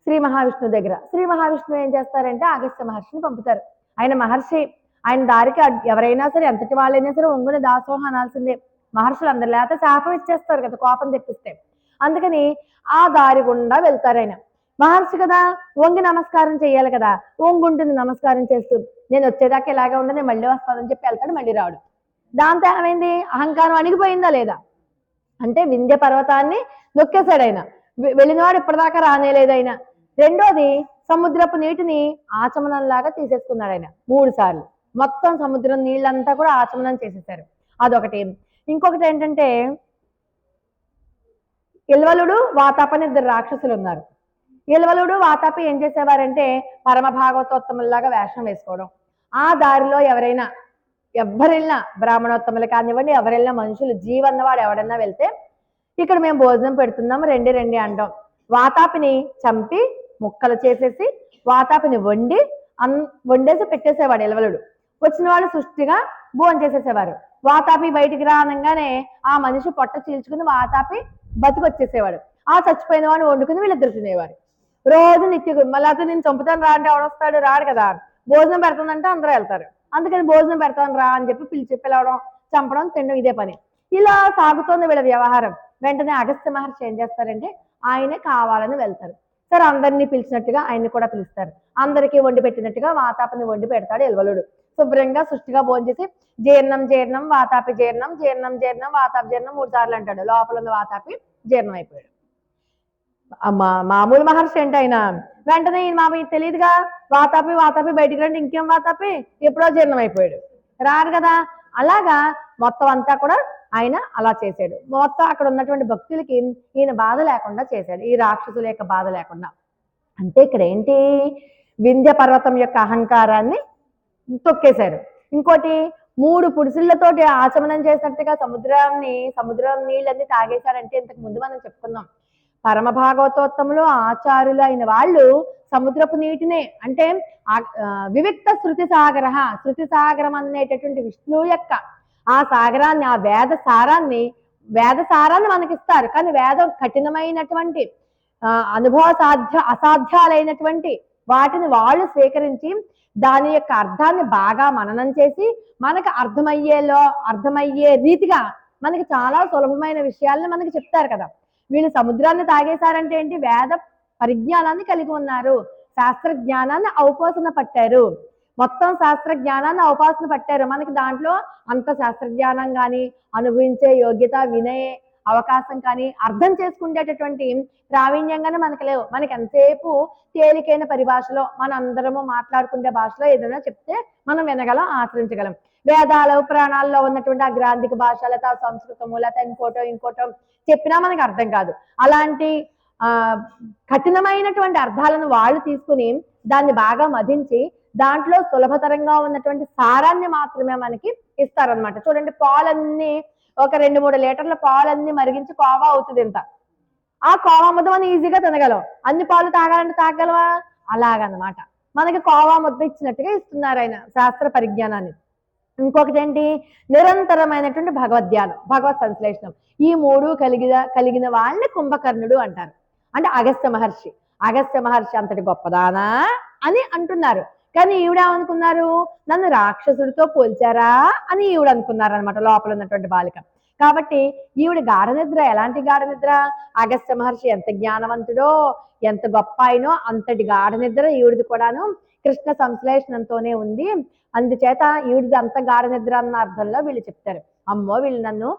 శ్రీ మహావిష్ణువు దగ్గర. శ్రీ మహావిష్ణువు ఏం చేస్తారంటే అగస్త్య మహర్షిని పంపుతారు. ఆయన మహర్షి, ఆయన దారికి ఎవరైనా సరే, ఎంతటి వాళ్ళైనా సరే ఒంగుని దాసోహం అనాల్సిందే. మహర్షులు అందరు లేకపోతే శాపం ఇచ్చేస్తారు కదా కోపం తెప్పిస్తే. అందుకని ఆ దారి గుండా వెళ్తారు ఆయన. మహర్షి కదా, వంగి నమస్కారం చేయాలి కదా, వంగుంటుంది నమస్కారం చేస్తూ, నేను వచ్చేదాకా ఇలాగే ఉండదు, నేను మళ్ళీ వస్తానని చెప్పి వెళ్తాడు, మళ్ళీ రాడు. దాంతో ఏమైంది? అహంకారం అణిగిపోయిందా లేదా? అంటే వింధ్య పర్వతాన్ని నొక్కేశాడు ఆయన. వెళ్ళినవాడు ఇప్పటిదాకా రానేలేదు ఆయన. రెండోది, సముద్రపు నీటిని ఆచమనంలాగా తీసేసుకున్నాడు ఆయన 3 సార్లు. మొత్తం సముద్రం నీళ్ళంతా కూడా ఆచమనం చేసేసారు. అదొకటి. ఇంకొకటి ఏంటంటే, ఇల్వలుడు వాతాపని 2 రాక్షసులు ఉన్నారు. ఇల్వలుడు వాతాపి ఏం చేసేవారంటే పరమ భాగవతోత్తముల్లాగా వేషం వేసుకోవడం. ఆ దారిలో ఎవరెళ్ళినా బ్రాహ్మణోత్తములు కానివ్వండి, ఎవరెళ్ళినా మనుషులు, జీవన్నవాడు ఎవడన్నా వెళ్తే, ఇక్కడ మేము భోజనం పెడుతున్నాం రండి రండి అంటాం. వాతాపిని చంపి ముక్కలు చేసేసి వాతాపిని వండేసి పెట్టేసేవాడు ఇల్వలుడు. వచ్చిన వాళ్ళు సృష్టిగా భోజనం చేసేసేవారు. వాతాపి బయటికి రానంగానే ఆ మనిషి పొట్ట చీల్చుకుని వాతాపి బతికొచ్చేసేవాడు. ఆ చచ్చిపోయిన వాడిని వండుకుని వీళ్ళిద్దరు తినేవారు. రోజు మళ్ళీ అతను నేను చంపుతాను రా అంటే ఎవడొస్తాడు? రాడు కదా. భోజనం పెడుతుందంటే అందరూ వెళ్తారు. అందుకని భోజనం పెడతాను రా అని చెప్పి పిలవడం, చంపడం, తినడం, ఇదే పని. ఇలా సాగుతోంది వీళ్ళ వ్యవహారం. వెంటనే అగస్త్య మహర్షి ఏం చేస్తారంటే ఆయనే కావాలని వెళ్తారు. సరే, అందరినీ పిలిచినట్టుగా ఆయన్ని కూడా పిలుస్తారు. అందరికీ వండి పెట్టినట్టుగా వాతాపిని వండి పెడతాడు ఇల్వలుడు. శుభ్రంగా సృష్టిగా భోజనం చేసి జీర్ణం జీర్ణం వాతాపి జీర్ణం, జీర్ణం జీర్ణం వాతాపి జీర్ణం 3 సార్లు అంటాడు. లోపల ఉన్న వాతాపి జీర్ణం అయిపోయాడు. మామూలు మహర్షి అంటే ఆయన. వెంటనే ఈయన మామయ్య తెలియదుగా, వాతాపి బయటికి రండి, ఇంకేం వాతాపి, ఎప్పుడో జీర్ణం అయిపోయాడు, రారు కదా. అలాగా మొత్తం అంతా కూడా ఆయన అలా చేశాడు. మొత్తం అక్కడ ఉన్నటువంటి భక్తులకి ఈయన బాధ లేకుండా చేశాడు, ఈ రాక్షసుల యొక్క బాధ లేకుండా. అంటే ఇక్కడ ఏంటి? వింధ్య పర్వతం యొక్క అహంకారాన్ని తొక్కేశారు. ఇంకోటి, 3 పురుషులతోటి ఆచమనం చేసినట్టుగా సముద్రం నీళ్ళన్నీ తాగేశారంటే ఇంతకు ముందు మనం చెప్పుకున్నాం. పరమ భాగవతోత్తములు ఆచార్యులు అయిన వాళ్ళు సముద్రపు నీటినే, అంటే వివిక్త శృతి సాగరం అనేటటువంటి విష్ణువు యొక్క ఆ సాగరాన్ని, ఆ వేద సారాన్ని మనకిస్తారు. కానీ వేదం కఠినమైనటువంటి అసాధ్యాలైనటువంటి వాటిని వాళ్ళు స్వీకరించి దాని యొక్క అర్థాన్ని బాగా మననం చేసి మనకు అర్థమయ్యే రీతిగా మనకి చాలా సులభమైన విషయాలను మనకి చెప్తారు కదా. వీళ్ళు సముద్రాన్ని తాగేశారంటే ఏంటి? వేద పరిజ్ఞానాన్ని కలిగి ఉన్నారు, శాస్త్ర జ్ఞానాన్ని ఔపాసన పట్టారు, మొత్తం శాస్త్ర జ్ఞానాన్ని ఔపాసన పట్టారు. మనకి దాంట్లో అంత శాస్త్ర జ్ఞానం కానీ, అనుభవించే యోగ్యత, వినే అవకాశం కానీ, అర్థం చేసుకునేటటువంటి ప్రావీణ్యంగానే మనకు లేవు. మనకి ఎంతసేపు తేలికైన పరిభాషలో మనందరము మాట్లాడుకునే భాషలో ఏదైనా చెప్తే మనం వినగలం, ఆచరించగలం. వేదాలు పురాణాల్లో ఉన్నటువంటి ఆ గ్రాంధిక భాష, లేకపోతే సంస్కృతము, లేకపోతే ఇంకోటో చెప్పినా మనకు అర్థం కాదు. అలాంటి కఠినమైనటువంటి అర్థాలను వాళ్ళు తీసుకుని దాన్ని బాగా మదించి దాంట్లో సులభతరంగా ఉన్నటువంటి సారాన్ని మాత్రమే మనకి ఇస్తారనమాట. చూడండి, పాలన్నీ ఒక 2-3 లీటర్ల పాలన్నీ మరిగించి కోవా అవుతుంది ఇంత. ఆ కోవా ముద్ద మనం ఈజీగా తినగలం. అన్ని పాలు తాగాలంటే తాగలవా? అలాగనమాట. మనకి కోవా ముద్ద ఇచ్చినట్టుగా ఇస్తున్నారు ఆయన శాస్త్ర పరిజ్ఞానాన్ని. ఇంకొకటి ఏంటి, నిరంతరమైనటువంటి భగవద్ధ్యానం, భగవత్ సంశ్లేషణం. ఈ మూడు కలిగిన వాళ్ళని కుంభకర్ణుడు అంటారు. అంటే అగస్త్య మహర్షి. అగస్త్య మహర్షి అంతటి గొప్పదానా అని అంటున్నారు. కానీ ఈవిడేమనుకున్నారు, నన్ను రాక్షసుడితో పోల్చారా అని ఈవిడ అనుకున్నారు అనమాట, లోపల ఉన్నటువంటి బాలిక. కాబట్టి ఈవిడ గాఢ నిద్ర, ఎలాంటి గాఢ నిద్ర, అగస్త్య మహర్షి ఎంత జ్ఞానవంతుడో ఎంత గొప్ప అయినో అంతటి గాఢ నిద్ర ఈవిడిది కూడాను కృష్ణ సంశ్లేషణంతోనే ఉంది. అందుచేత ఈవిడిది అంత గాఢ నిద్ర అన్న అర్థంలో వీళ్ళు చెప్తారు, అమ్మో వీళ్ళు నన్ను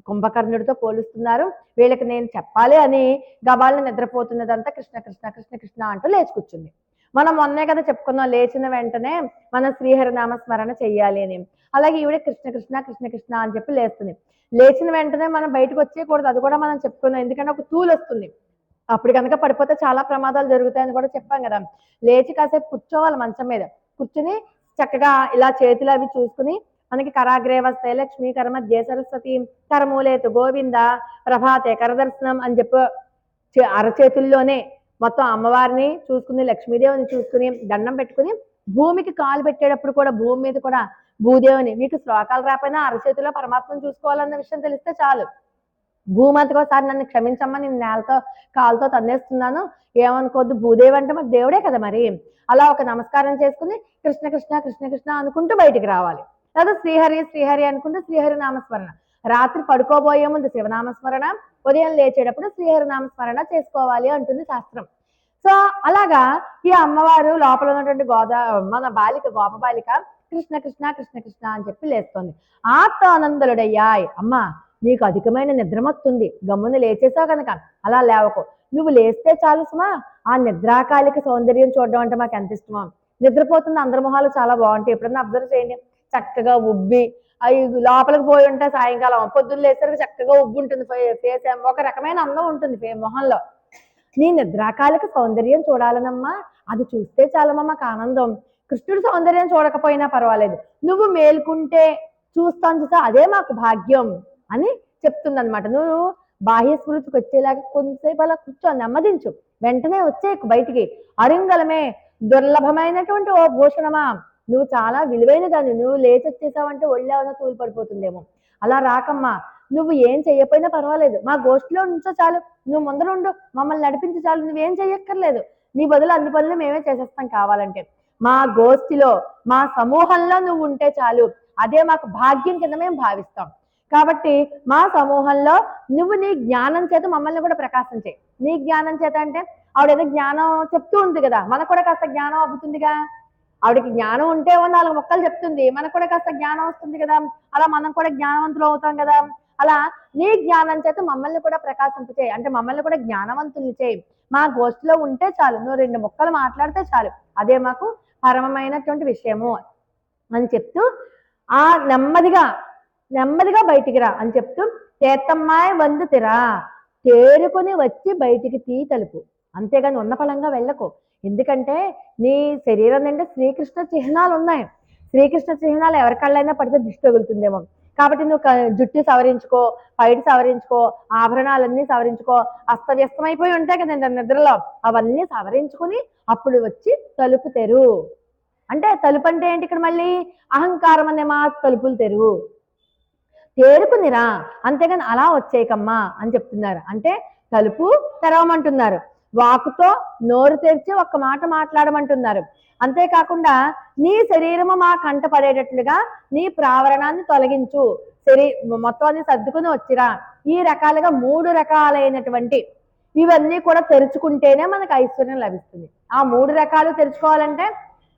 కుంభకర్ణుడితో పోలుస్తున్నారు, వీళ్ళకి నేను చెప్పాలి అని గబాలను నిద్రపోతున్నదంతా కృష్ణ కృష్ణ కృష్ణ కృష్ణ అంటూ లేచి కూర్చుంది. మనం మొన్నే కదా చెప్పుకున్నాం, లేచిన వెంటనే మనం శ్రీహరి నామస్మరణ చెయ్యాలి అని. అలాగే ఈవిడ కృష్ణ కృష్ణ కృష్ణ కృష్ణ అని చెప్పి లేస్తుంది. లేచిన వెంటనే మనం బయటకు వచ్చేయకూడదు, అది కూడా మనం చెప్పుకున్నాం. ఎందుకంటే ఒక తూలు వస్తుంది, అప్పుడు కనుక పడిపోతే చాలా ప్రమాదాలు జరుగుతాయని కూడా చెప్పాం కదా. లేచి కాసేపు కూర్చోవాలి మంచం మీద, కూర్చుని చక్కగా ఇలా చేతులు అవి చూసుకుని, మనకి కరాగ్రే వస్తే లక్ష్మీ కరమధ్యే సరస్వతి కరమూలేతు గోవింద ప్రభాతే కరదర్శనం అని చెప్పి అరచేతుల్లోనే మొత్తం అమ్మవారిని చూసుకుని లక్ష్మీదేవిని చూసుకుని దండం పెట్టుకుని, భూమికి కాలు పెట్టేటప్పుడు కూడా భూమి మీద కూడా భూదేవిని, మీకు శ్లోకాలు రాకపోయినా అరచేతిలో పరమాత్మను చూసుకోవాలన్న విషయం తెలిస్తే చాలు. భూమాతకు ఒకసారి నన్ను క్షమించమ్మా, నేను నేలతో కాలుతో తన్నేస్తున్నాను, ఏమనుకోవద్దు, భూదేవి అంటే మరి దేవుడే కదా. మరి అలా ఒక నమస్కారం చేసుకుని కృష్ణ కృష్ణ కృష్ణ కృష్ణ అనుకుంటూ బయటికి రావాలి. లేదా శ్రీహరి శ్రీహరి అనుకుంటూ శ్రీహరి నామస్మరణ. రాత్రి పడుకోబోయే ముందు శివనామస్మరణ, ఉదయం లేచేటప్పుడు శ్రీహరి నామస్మరణ చేసుకోవాలి అంటుంది శాస్త్రం. సో అలాగా ఈ అమ్మవారు లోపల ఉన్నటువంటి మన బాలిక, గోప బాలిక కృష్ణ కృష్ణ కృష్ణ కృష్ణ అని చెప్పి లేస్తోంది. ఆత్మానందలుడయ్యాయ్, అమ్మా నీకు అధికమైన నిద్రమత్తుంది, గమ్మున లేచేసావు కనుక అలా లేవకు, నువ్వు లేస్తే చాలు సుమా, ఆ నిద్రాకాలిక సౌందర్యం చూడడం అంటే మాకు ఎంత ఇష్టమో. నిద్రపోతుంది, అందరి మొహాలు చాలా బాగుంటాయి, ఎప్పుడన్నా అబ్జర్వ్ చేయండి, చక్కగా ఉబ్బి అవి లోపలికి పోయి ఉంటే సాయంకాలం పొద్దున్న లేసరికి చక్కగా ఉబ్బు ఉంటుంది, ఫేస్ ఒక రకమైన అందం ఉంటుంది మొహంలో. నీ నిద్రాకాలిక సౌందర్యం చూడాలనమ్మా, అది చూస్తే చాలమ్మా మాకు ఆనందం. కృష్ణుడి సౌందర్యం చూడకపోయినా పర్వాలేదు, నువ్వు మేల్కుంటే చూస్తాను చూసా, అదే మాకు భాగ్యం అని చెప్తుందనమాట. నువ్వు బాహ్య స్మృతికి వచ్చేలాగా కొంతసేపు అలా కూర్చో, నెమ్మదించు, వెంటనే వచ్చే బయటికి. అరింగలమే దుర్లభమైనటువంటి ఓ భూషణమా, నువ్వు చాలా విలువైన దాన్ని, నువ్వు లేచి వచ్చేసావంటే ఒళ్ళేమైనా తూలు పడిపోతుందేమో, అలా రాకమ్మా, నువ్వు ఏం చెయ్యకపోయినా పర్వాలేదు, మా గోష్ఠిలో నుంచో చాలు, నువ్వు ముందర ఉండు, మమ్మల్ని నడిపించి చాలు, నువ్వేం చెయ్యక్కర్లేదు, నీ బదులు అన్ని పనులు మేమే చేసేస్తాం కావాలంటే. మా గోష్ఠిలో మా సమూహంలో నువ్వు ఉంటే చాలు, అదే మాకు భాగ్యం కింద మేము భావిస్తాం. కాబట్టి మా సమూహంలో నువ్వు నీ జ్ఞానం చేత మమ్మల్ని కూడా ప్రకాశించే. నీ జ్ఞానం చేత అంటే ఆవిడ ఏదో జ్ఞానం చెప్తూ ఉంది కదా, మనకు కూడా కాస్త జ్ఞానం అవుతుందిగా. ఆవిడకి జ్ఞానం ఉంటే 4 మొక్కలు చెప్తుంది, మనకు కూడా కాస్త జ్ఞానం వస్తుంది కదా, అలా మనం కూడా జ్ఞానవంతులు అవుతాం కదా. అలా నీ జ్ఞానం చేత మమ్మల్ని కూడా ప్రకాశింపచేయి, అంటే మమ్మల్ని కూడా జ్ఞానవంతులు చేయి, మా గోష్ఠిలో ఉంటే చాలు, నువ్వు 2 ముక్కలు మాట్లాడితే చాలు, అదే మాకు పరమమైనటువంటి విషయము అని చెప్తూ ఆ నెమ్మదిగా బయటికి రా అని చెప్తూ, చేతమ్మాయి వందు తిరా, తేరుకొని వచ్చి బయటికి తీ తలుపు, అంతేగాని ఉన్న పలంగా వెళ్ళకు. ఎందుకంటే నీ శరీరం నిండా శ్రీకృష్ణ చిహ్నాలు ఉన్నాయి, శ్రీకృష్ణ చిహ్నాలు ఎవరికళ్ళైనా పడితే దిష్టి తగులుతుందేమో. కాబట్టి నువ్వు జుట్టు సవరించుకో, పైడి సవరించుకో, ఆభరణాలన్నీ సవరించుకో, అస్తవ్యస్తమైపోయి ఉంటాయి కదా నిద్రలో, అవన్నీ సవరించుకుని అప్పుడు వచ్చి తలుపు తెరు. అంటే తలుపు అంటే ఏంటి, ఇక్కడ మళ్ళీ అహంకారం అనే మా తలుపులు తెరువు, తేరుకునిరా, అంతేగాని అలా వచ్చేయకమ్మా అని చెప్తున్నారు. అంటే తలుపు తెరవమంటున్నారు, వాకుతో నోరు తెరిచి ఒక్క మాట మాట్లాడమంటున్నారు. అంతేకాకుండా నీ శరీరము మా కంట పడేటట్లుగా నీ ప్రావరణాన్ని తొలగించు, మొత్తాన్ని సర్దుకుని వచ్చిరా. ఈ రకాలుగా 3 రకాలైనటువంటి ఇవన్నీ కూడా తెరుచుకుంటేనే మనకు ఐశ్వర్యం లభిస్తుంది. ఆ 3 రకాలు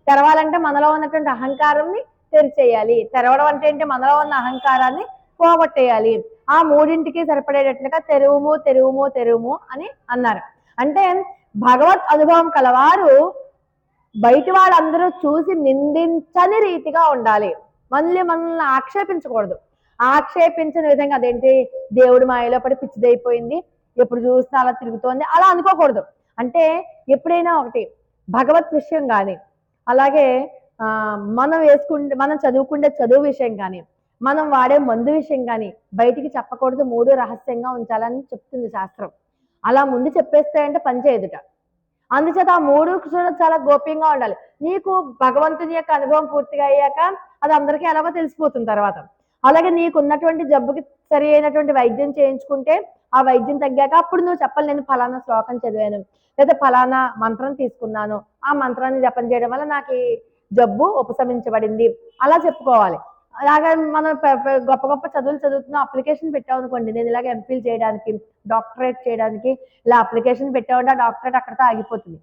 తెరవాలంటే మనలో ఉన్నటువంటి అహంకారాన్ని తెరిచేయాలి. తెరవడం అంటే ఏంటి, మనలో ఉన్న అహంకారాన్ని పోగొట్టేయాలి. ఆ 3ంటికి సరిపడేటట్లుగా తెరువుము అని అన్నారు. అంటే భగవత్ అనుభవం కలవారు బయట వాళ్ళందరూ చూసి నిందించని రీతిగా ఉండాలి, మనల్ని ఆక్షేపించకూడదు. ఆక్షేపించిన విధంగా, అదేంటి దేవుడి మాయలో పడి పిచ్చిదైపోయింది, ఎప్పుడు చూసినా అలా తిరుగుతోంది, అలా అనుకోకూడదు. అంటే ఎప్పుడైనా ఒకటి భగవత్ విషయం కానీ, అలాగే మనం చదువుకుంటే చదువు విషయం కానీ, మనం వాడే మందు విషయం కానీ బయటికి చెప్పకూడదు, 3 రహస్యంగా ఉంచాలని చెప్తుంది శాస్త్రం. అలా ముందు చెప్పేస్తే అంటే పని చేయదుట. అందుచేత ఆ మూడు కూడా చాలా గోప్యంగా ఉండాలి. నీకు భగవంతుని యొక్క అనుభవం పూర్తిగా అయ్యాక అది అందరికీ ఎలాగో తెలిసిపోతుంది తర్వాత. అలాగే నీకు ఉన్నటువంటి జబ్బుకి సరి అయినటువంటి వైద్యం చేయించుకుంటే ఆ వైద్యం తగ్గాక అప్పుడు నువ్వు చెప్పాలి, నేను ఫలానా శ్లోకం చదివాను లేదా ఫలానా మంత్రం తీసుకున్నాను, ఆ మంత్రాన్ని జపం చేయడం వల్ల నాకు ఈ జబ్బు ఉపశమించబడింది, అలా చెప్పుకోవాలి. అలాగే మనం గొప్ప గొప్ప చదువులు చదువుతున్న అప్లికేషన్ పెట్టాం అనుకోండి, నేను ఇలాగ ఎంఫిల్ చేయడానికి, డాక్టరేట్ చేయడానికి ఇలా అప్లికేషన్ పెట్టామంటే ఆ డాక్టరేట్ అక్కడితో ఆగిపోతుంది.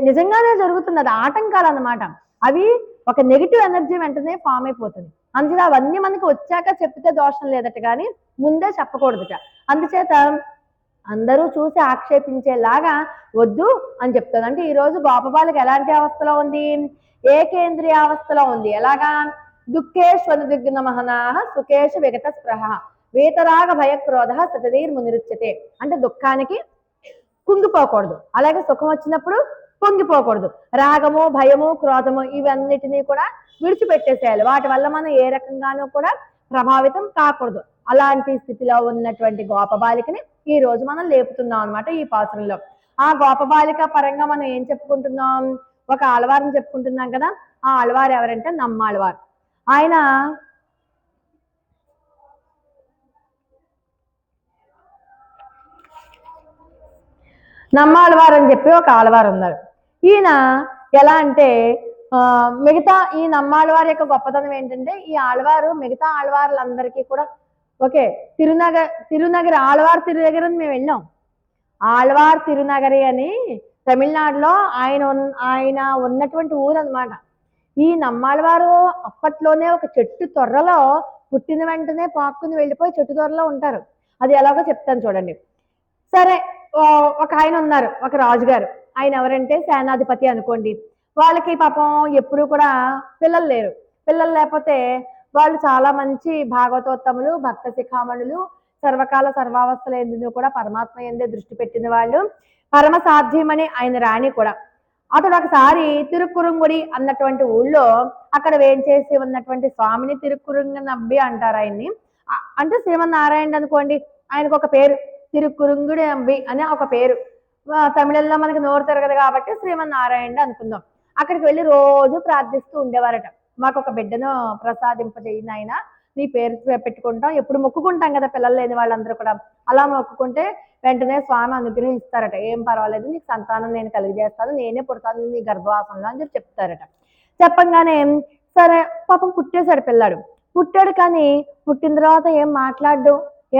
నిజంగానే జరుగుతుంది, అది ఆటంకాలు అన్నమాట. అవి ఒక నెగిటివ్ ఎనర్జీ వెంటనే ఫామ్ అయిపోతుంది. అందుచేత అవన్నీ మనకి వచ్చాక చెప్తే దోషం లేదట, కానీ ముందే చెప్పకూడదుట. అందుచేత అందరూ చూసి ఆక్షేపించేలాగా వద్దు అని చెప్తుంది. అంటే ఈరోజు గోపబాలిక ఎలాంటి అవస్థలో ఉంది? ఏకేంద్రియ అవస్థలో ఉంది. ఎలాగా? దుఃఖేష్వనుదిగ్న మహనాహ సుఖేషు విగత స్పృహ వీతరాగ భయక్రోధ సతదీర్ మునిరుచ్యతే. అంటే దుఃఖానికి కుంగిపోకూడదు, అలాగే సుఖం వచ్చినప్పుడు పొంగిపోకూడదు. రాగము, భయము, క్రోధము ఇవన్నిటినీ కూడా విడిచిపెట్టేసేయాలి. వాటి వల్ల మనం ఏ రకంగానూ కూడా ప్రభావితం కాకూడదు. అలాంటి స్థితిలో ఉన్నటువంటి గోపబాలికని ఈ రోజు మనం లేపుతున్నాం అనమాట ఈ పాసురంలో. ఆ గోపబాలిక పరంగా మనం ఏం చెప్పుకుంటున్నాం? ఒక ఆళ్వారిని చెప్పుకుంటున్నాం కదా. ఆ ఆళ్వారు ఎవరంటే నమ్మాళ్వారు. ఆయన నమ్మాళ్వారు అని చెప్పి ఒక ఆళ్వారు ఉన్నారు. ఈయన ఎలా అంటే మిగతా ఈ నమ్మాళ్వారి యొక్క గొప్పతనం ఏంటంటే, ఈ ఆళ్వారు మిగతా ఆళ్వార్లందరికీ కూడా ఓకే, తిరునగరి ఆళ్వార్ తిరునగరి అని మేము వెళ్ళాం. ఆళ్వార్ తిరునగరి అని తమిళనాడులో ఆయన ఉన్నటువంటి ఊరు అనమాట. ఈ నమ్మాళ్వారు అప్పట్లోనే ఒక చెట్టు తొర్రలో పుట్టిన వెంటనే పాక్కుని వెళ్ళిపోయి చెట్టు తొర్రలో ఉంటారు. అది ఎలాగో చెప్తాను చూడండి. సరే, ఒక ఆయన ఉన్నారు, ఒక రాజుగారు. ఆయన ఎవరంటే సేనాధిపతి అనుకోండి. వాళ్ళకి పాపం ఎప్పుడు కూడా పిల్లలు లేరు. పిల్లలు లేకపోతే వాళ్ళు చాలా మంచి భాగవతోత్తములు, భక్త శిఖామణులు, సర్వకాల సర్వావస్థల ఎందుకు కూడా పరమాత్మ ఎందే దృష్టి పెట్టిన వాళ్ళు, పరమ సాధ్యమని ఆయన రాణి కూడా. అతడు ఒకసారి తిరుక్కురుంగుడి అన్నటువంటి ఊళ్ళో అక్కడ వేంచేసి ఉన్నటువంటి స్వామిని తిరుక్కురుంగ నబ్బి అంటారు ఆయన్ని. అంటే శ్రీమన్నారాయణ అనుకోండి, ఆయనకు ఒక పేరు తిరుక్కురుంగుడి నబ్బి అనే ఒక పేరు. తమిళంలో మనకి నోరు తిరగదు కాబట్టి శ్రీమన్నారాయణ అనుకుందాం. అక్కడికి వెళ్ళి రోజు ప్రార్థిస్తూ ఉండేవారట. మాకు ఒక బిడ్డను ప్రసాదింపజేయని ఆయన, నీ పేరు పెట్టుకుంటాం, ఎప్పుడు మొక్కుకుంటాం కదా పిల్లలు లేని వాళ్ళందరూ కూడా. అలా మొక్కుకుంటే వెంటనే స్వామి అనుగ్రహిస్తారట. ఏం పర్వాలేదు, నీకు సంతానం నేను కలిగజేస్తాను, నేనే పుడతాను నీ గర్భవాసంలో అని చెప్పి చెప్తారట. చెప్పంగానే సరే, పాపం పుట్టేశాడు పిల్లాడు. పుట్టాడు, కానీ పుట్టిన తర్వాత ఏం మాట్లాడు,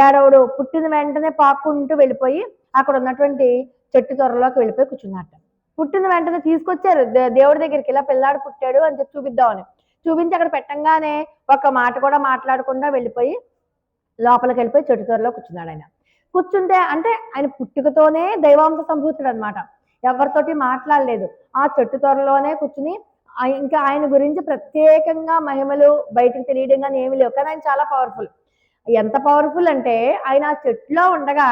ఏడవడు. పుట్టిన వెంటనే పాక్కుంటూ వెళ్ళిపోయి అక్కడ ఉన్నటువంటి చెట్టు త్వరలోకి వెళ్ళిపోయి కూర్చున్నట్ట. పుట్టిన వెంటనే తీసుకొచ్చారు దేవుడి దగ్గరికి, ఇలా పిల్లాడు పుట్టాడు అని చెప్పి చూపిద్దామని. చూపించి అక్కడ పెట్టంగానే ఒక మాట కూడా మాట్లాడకుండా వెళ్ళిపోయి లోపలికి వెళ్ళిపోయి చెట్టు త్వరలో కూర్చున్నాడు ఆయన. కూర్చుంటే అంటే ఆయన పుట్టుకతోనే దైవాంశ సంభూతుడు అనమాట. ఎవరితోటి మాట్లాడలేదు. ఆ చెట్టు త్వరలోనే కూర్చుని ఇంకా ఆయన గురించి ప్రత్యేకంగా మహిమలు బయటకు తెలియడం కానీ ఏమి లేవు. కానీ ఆయన చాలా పవర్ఫుల్. ఎంత పవర్ఫుల్ అంటే, ఆయన ఆ చెట్టులో ఉండగా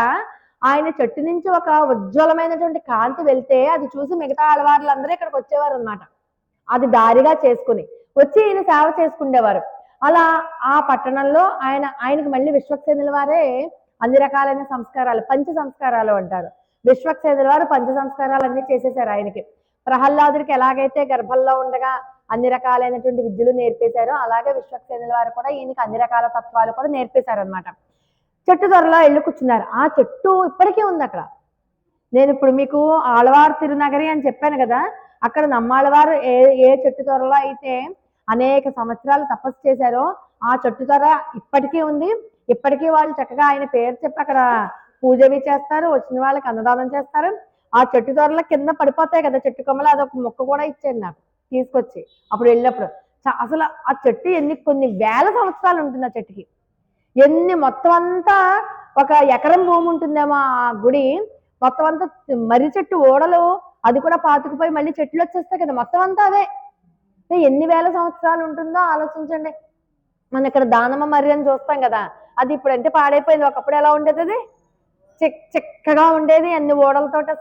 ఆయన చెట్టు నుంచి ఒక ఉజ్వలమైనటువంటి కాంతి వెళ్తే అది చూసి మిగతా ఆడవాళ్ళందరూ ఇక్కడికి వచ్చేవారు అనమాట. అది దారిగా చేసుకుని వచ్చి ఈయన సేవ చేసుకునేవారు. అలా ఆ పట్టణంలో ఆయనకు మళ్ళీ విశ్వక్సేనుల వారే అన్ని రకాలైన సంస్కారాలు, పంచ సంస్కారాలు అంటారు. విశ్వక్సేనుల వారు పంచ సంస్కారాలు అన్ని చేసేసారు ఆయనకి. ప్రహ్లాదుడికి ఎలాగైతే గర్భంలో ఉండగా అన్ని రకాలైనటువంటి విద్యలు నేర్పేశారో, అలాగే విశ్వక్సేనుల వారు కూడా ఈయనకి అన్ని రకాల తత్వాలు కూడా నేర్పేశారనమాట. చెట్టు త్వరలో వెళ్ళి కూర్చున్నారు. ఆ చెట్టు ఇప్పటికీ ఉంది అక్కడ. నేను ఇప్పుడు మీకు ఆళ్వార్ తిరునగరి అని చెప్పాను కదా, అక్కడ నమ్మాళ్వారు ఏ చెట్టు త్వరలో అయితే అనేక సంవత్సరాలు తపస్సు చేశారో ఆ చెట్టు త్వర ఇప్పటికీ ఉంది. ఇప్పటికీ వాళ్ళు చక్కగా ఆయన పేరు చెప్పి అక్కడ పూజవి చేస్తారు, వచ్చిన వాళ్ళకి అన్నదానం చేస్తారు. ఆ చెట్టు త్వరలో కింద పడిపోతాయి కదా చెట్టు కొమ్మలు, అదొక మొక్క కూడా ఇచ్చాడు నాకు తీసుకొచ్చి అప్పుడు వెళ్ళినప్పుడు. అసలు ఆ చెట్టు కొన్ని వేల సంవత్సరాలు ఉంటుంది. ఆ చెట్టుకి మొత్తం అంతా ఒక ఎకరం భూమి ఉంటుందేమో ఆ గుడి. మొత్తం అంతా మర్రి చెట్టు ఓడలు, అది కూడా పాతుకుపోయి మళ్ళీ చెట్లు వచ్చేస్తాయి కదా, మొత్తం అంతా అవే. ఎన్ని వేల సంవత్సరాలు ఉంటుందో ఆలోచించండి. మనం ఇక్కడ దానమ్మ మర్రి అని చూస్తాం కదా, అది ఇప్పుడు అంటే పాడైపోయింది. ఒకప్పుడు ఎలా ఉండేది, అది చిక్కగా ఉండేది అన్ని ఓడలతోటి.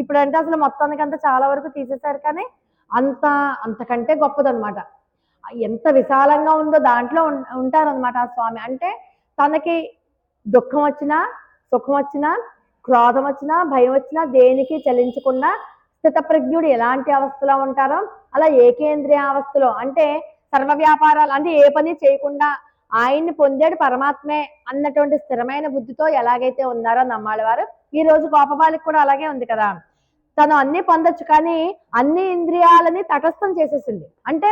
ఇప్పుడంటే అసలు మొత్తానికంతా చాలా వరకు తీసేశారు. కానీ అంతకంటే గొప్పదనమాట. ఎంత విశాలంగా ఉందో దాంట్లో ఉంటారనమాట ఆ స్వామి. అంటే తనకి దుఃఖం వచ్చినా, సుఖం వచ్చినా, క్రోధం వచ్చినా భయం వచ్చినా దేనికి చలించకుండా స్థితప్రజ్ఞుడు ఎలాంటి అవస్థలో ఉంటారో అలా ఏకేంద్రియ అవస్థలో అంటే సర్వ వ్యాపారాలు అంటే ఏ పని చేయకుండా ఆయన్ని పొందాడు పరమాత్మే అన్నటువంటి స్థిరమైన బుద్ధితో ఎలాగైతే ఉన్నారో నమ్మాళ్ళ వారు ఈ రోజు గోపబాలికి కూడా అలాగే ఉంది కదా. తను అన్ని పొందొచ్చు కానీ అన్ని ఇంద్రియాలని తటస్థం చేసేసింది. అంటే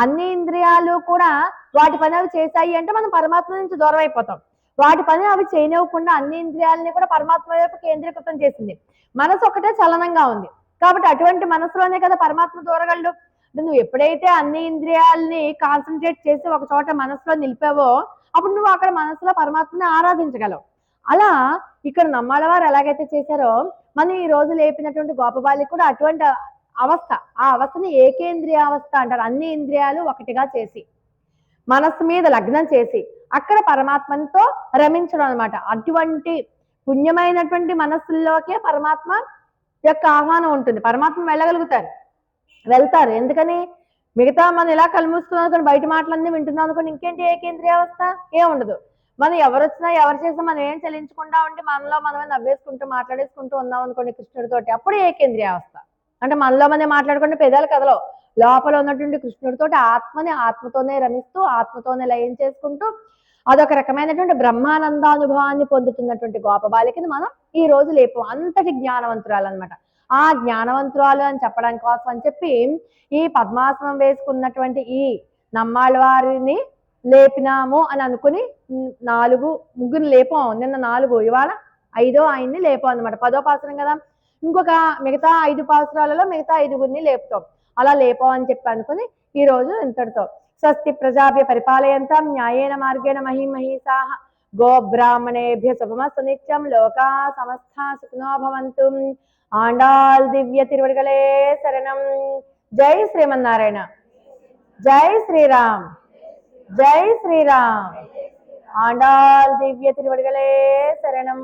అన్ని ఇంద్రియాలు కూడా వాటి పని అవి చేశాయి అంటే మనం పరమాత్మ నుంచి దూరం అయిపోతాం. వాటి పని అవి చేయనివ్వకుండా అన్ని ఇంద్రియాలని కూడా పరమాత్మ వైపు కేంద్రీకృతం చేసింది. మనసు ఒకటే చలనంగా ఉంది కాబట్టి అటువంటి మనసులోనే కదా పరమాత్మ దూరగలడు. నువ్వు ఎప్పుడైతే అన్ని ఇంద్రియాలని కాన్సన్ట్రేట్ చేసి ఒక చోట మనసులో నిలిపావో అప్పుడు నువ్వు అక్కడ మనసులో పరమాత్మని ఆరాధించగలవు. అలా ఇక్కడ నమ్మాళ్ళ వారు ఎలాగైతే చేశారో మనం ఈ రోజు లేపినటువంటి గోపబాలికి కూడా అటువంటి అవస్థ, ఆ అవస్థని ఏకేంద్రియ అవస్థ అంటారు. అన్ని ఇంద్రియాలు ఒకటిగా చేసి మనస్సు మీద లగ్నం చేసి అక్కడ పరమాత్మతో రమించడం అనమాట. అటువంటి పుణ్యమైనటువంటి మనస్సుల్లోకే పరమాత్మ యొక్క ఆహ్వానం ఉంటుంది. పరమాత్మ వెళ్తారు. ఎందుకని మిగతా మనం ఇలా కళ్ళు మూసుకున్నాం అనుకోని బయట మాటలన్నీ వింటున్నాం అనుకోని ఇంకేంటి ఏకేంద్రియ అవస్థ ఏం ఉండదు. మనం ఎవరు వచ్చినా ఎవరు చేసినా మనం ఏం చెల్లించకుండా ఉండి మనలో మనమే నవ్వేసుకుంటూ మాట్లాడేసుకుంటూ ఉన్నాం అనుకోండి కృష్ణుడితోటి, అప్పుడు ఏకేంద్రియ అవస్థ. అంటే మనలో మనమే మాట్లాడుకుంటే పెదాలు కదలో లోపల ఉన్నటువంటి కృష్ణుడితోటి ఆత్మతోనే రమిస్తూ ఆత్మతోనే లయం చేసుకుంటూ అదొక రకమైనటువంటి బ్రహ్మానందానుభవాన్ని పొందుతున్నటువంటి గోపబాలికని మనం ఈ రోజు లేపు. అంతటి జ్ఞానవంతురాలు అనమాట. ఆ జ్ఞానవంతురాలు అని చెప్పడం కోసం అని చెప్పి ఈ పద్మాసనం వేసుకున్నటువంటి ఈ నమ్మాళ్ళ వారిని లేపినాము అని అనుకుని ముగ్గురు లేపాం. నిన్న 4, ఇవాళ 5వ ఆయన్ని లేపాం అనమాట. 10వ పాసరం కదా, ఇంకొక మిగతా 5 పాసరాలలో మిగతా 5గురిని లేపుతాం. అలా లేపాం అని చెప్పి అనుకుని ఈ రోజు ఇంతటితో స్వస్తి ప్రజాభ్య పరిపాలయంతాం న్యాయేన మార్గేణ మహిమహీసాః గోబ్రాహ్మణేభ్య శుభమస్తు నిత్యం లోకా సమస్తా సుఖినో భవంతు. ఆండాళ్ దివ్య తిరువడిగలే శరణం. జై శ్రీమన్నారాయణ. జై శ్రీరామ్. జై శ్రీరామ్. ఆండాళ్ దివ్య తిరువడిగలే శరణం.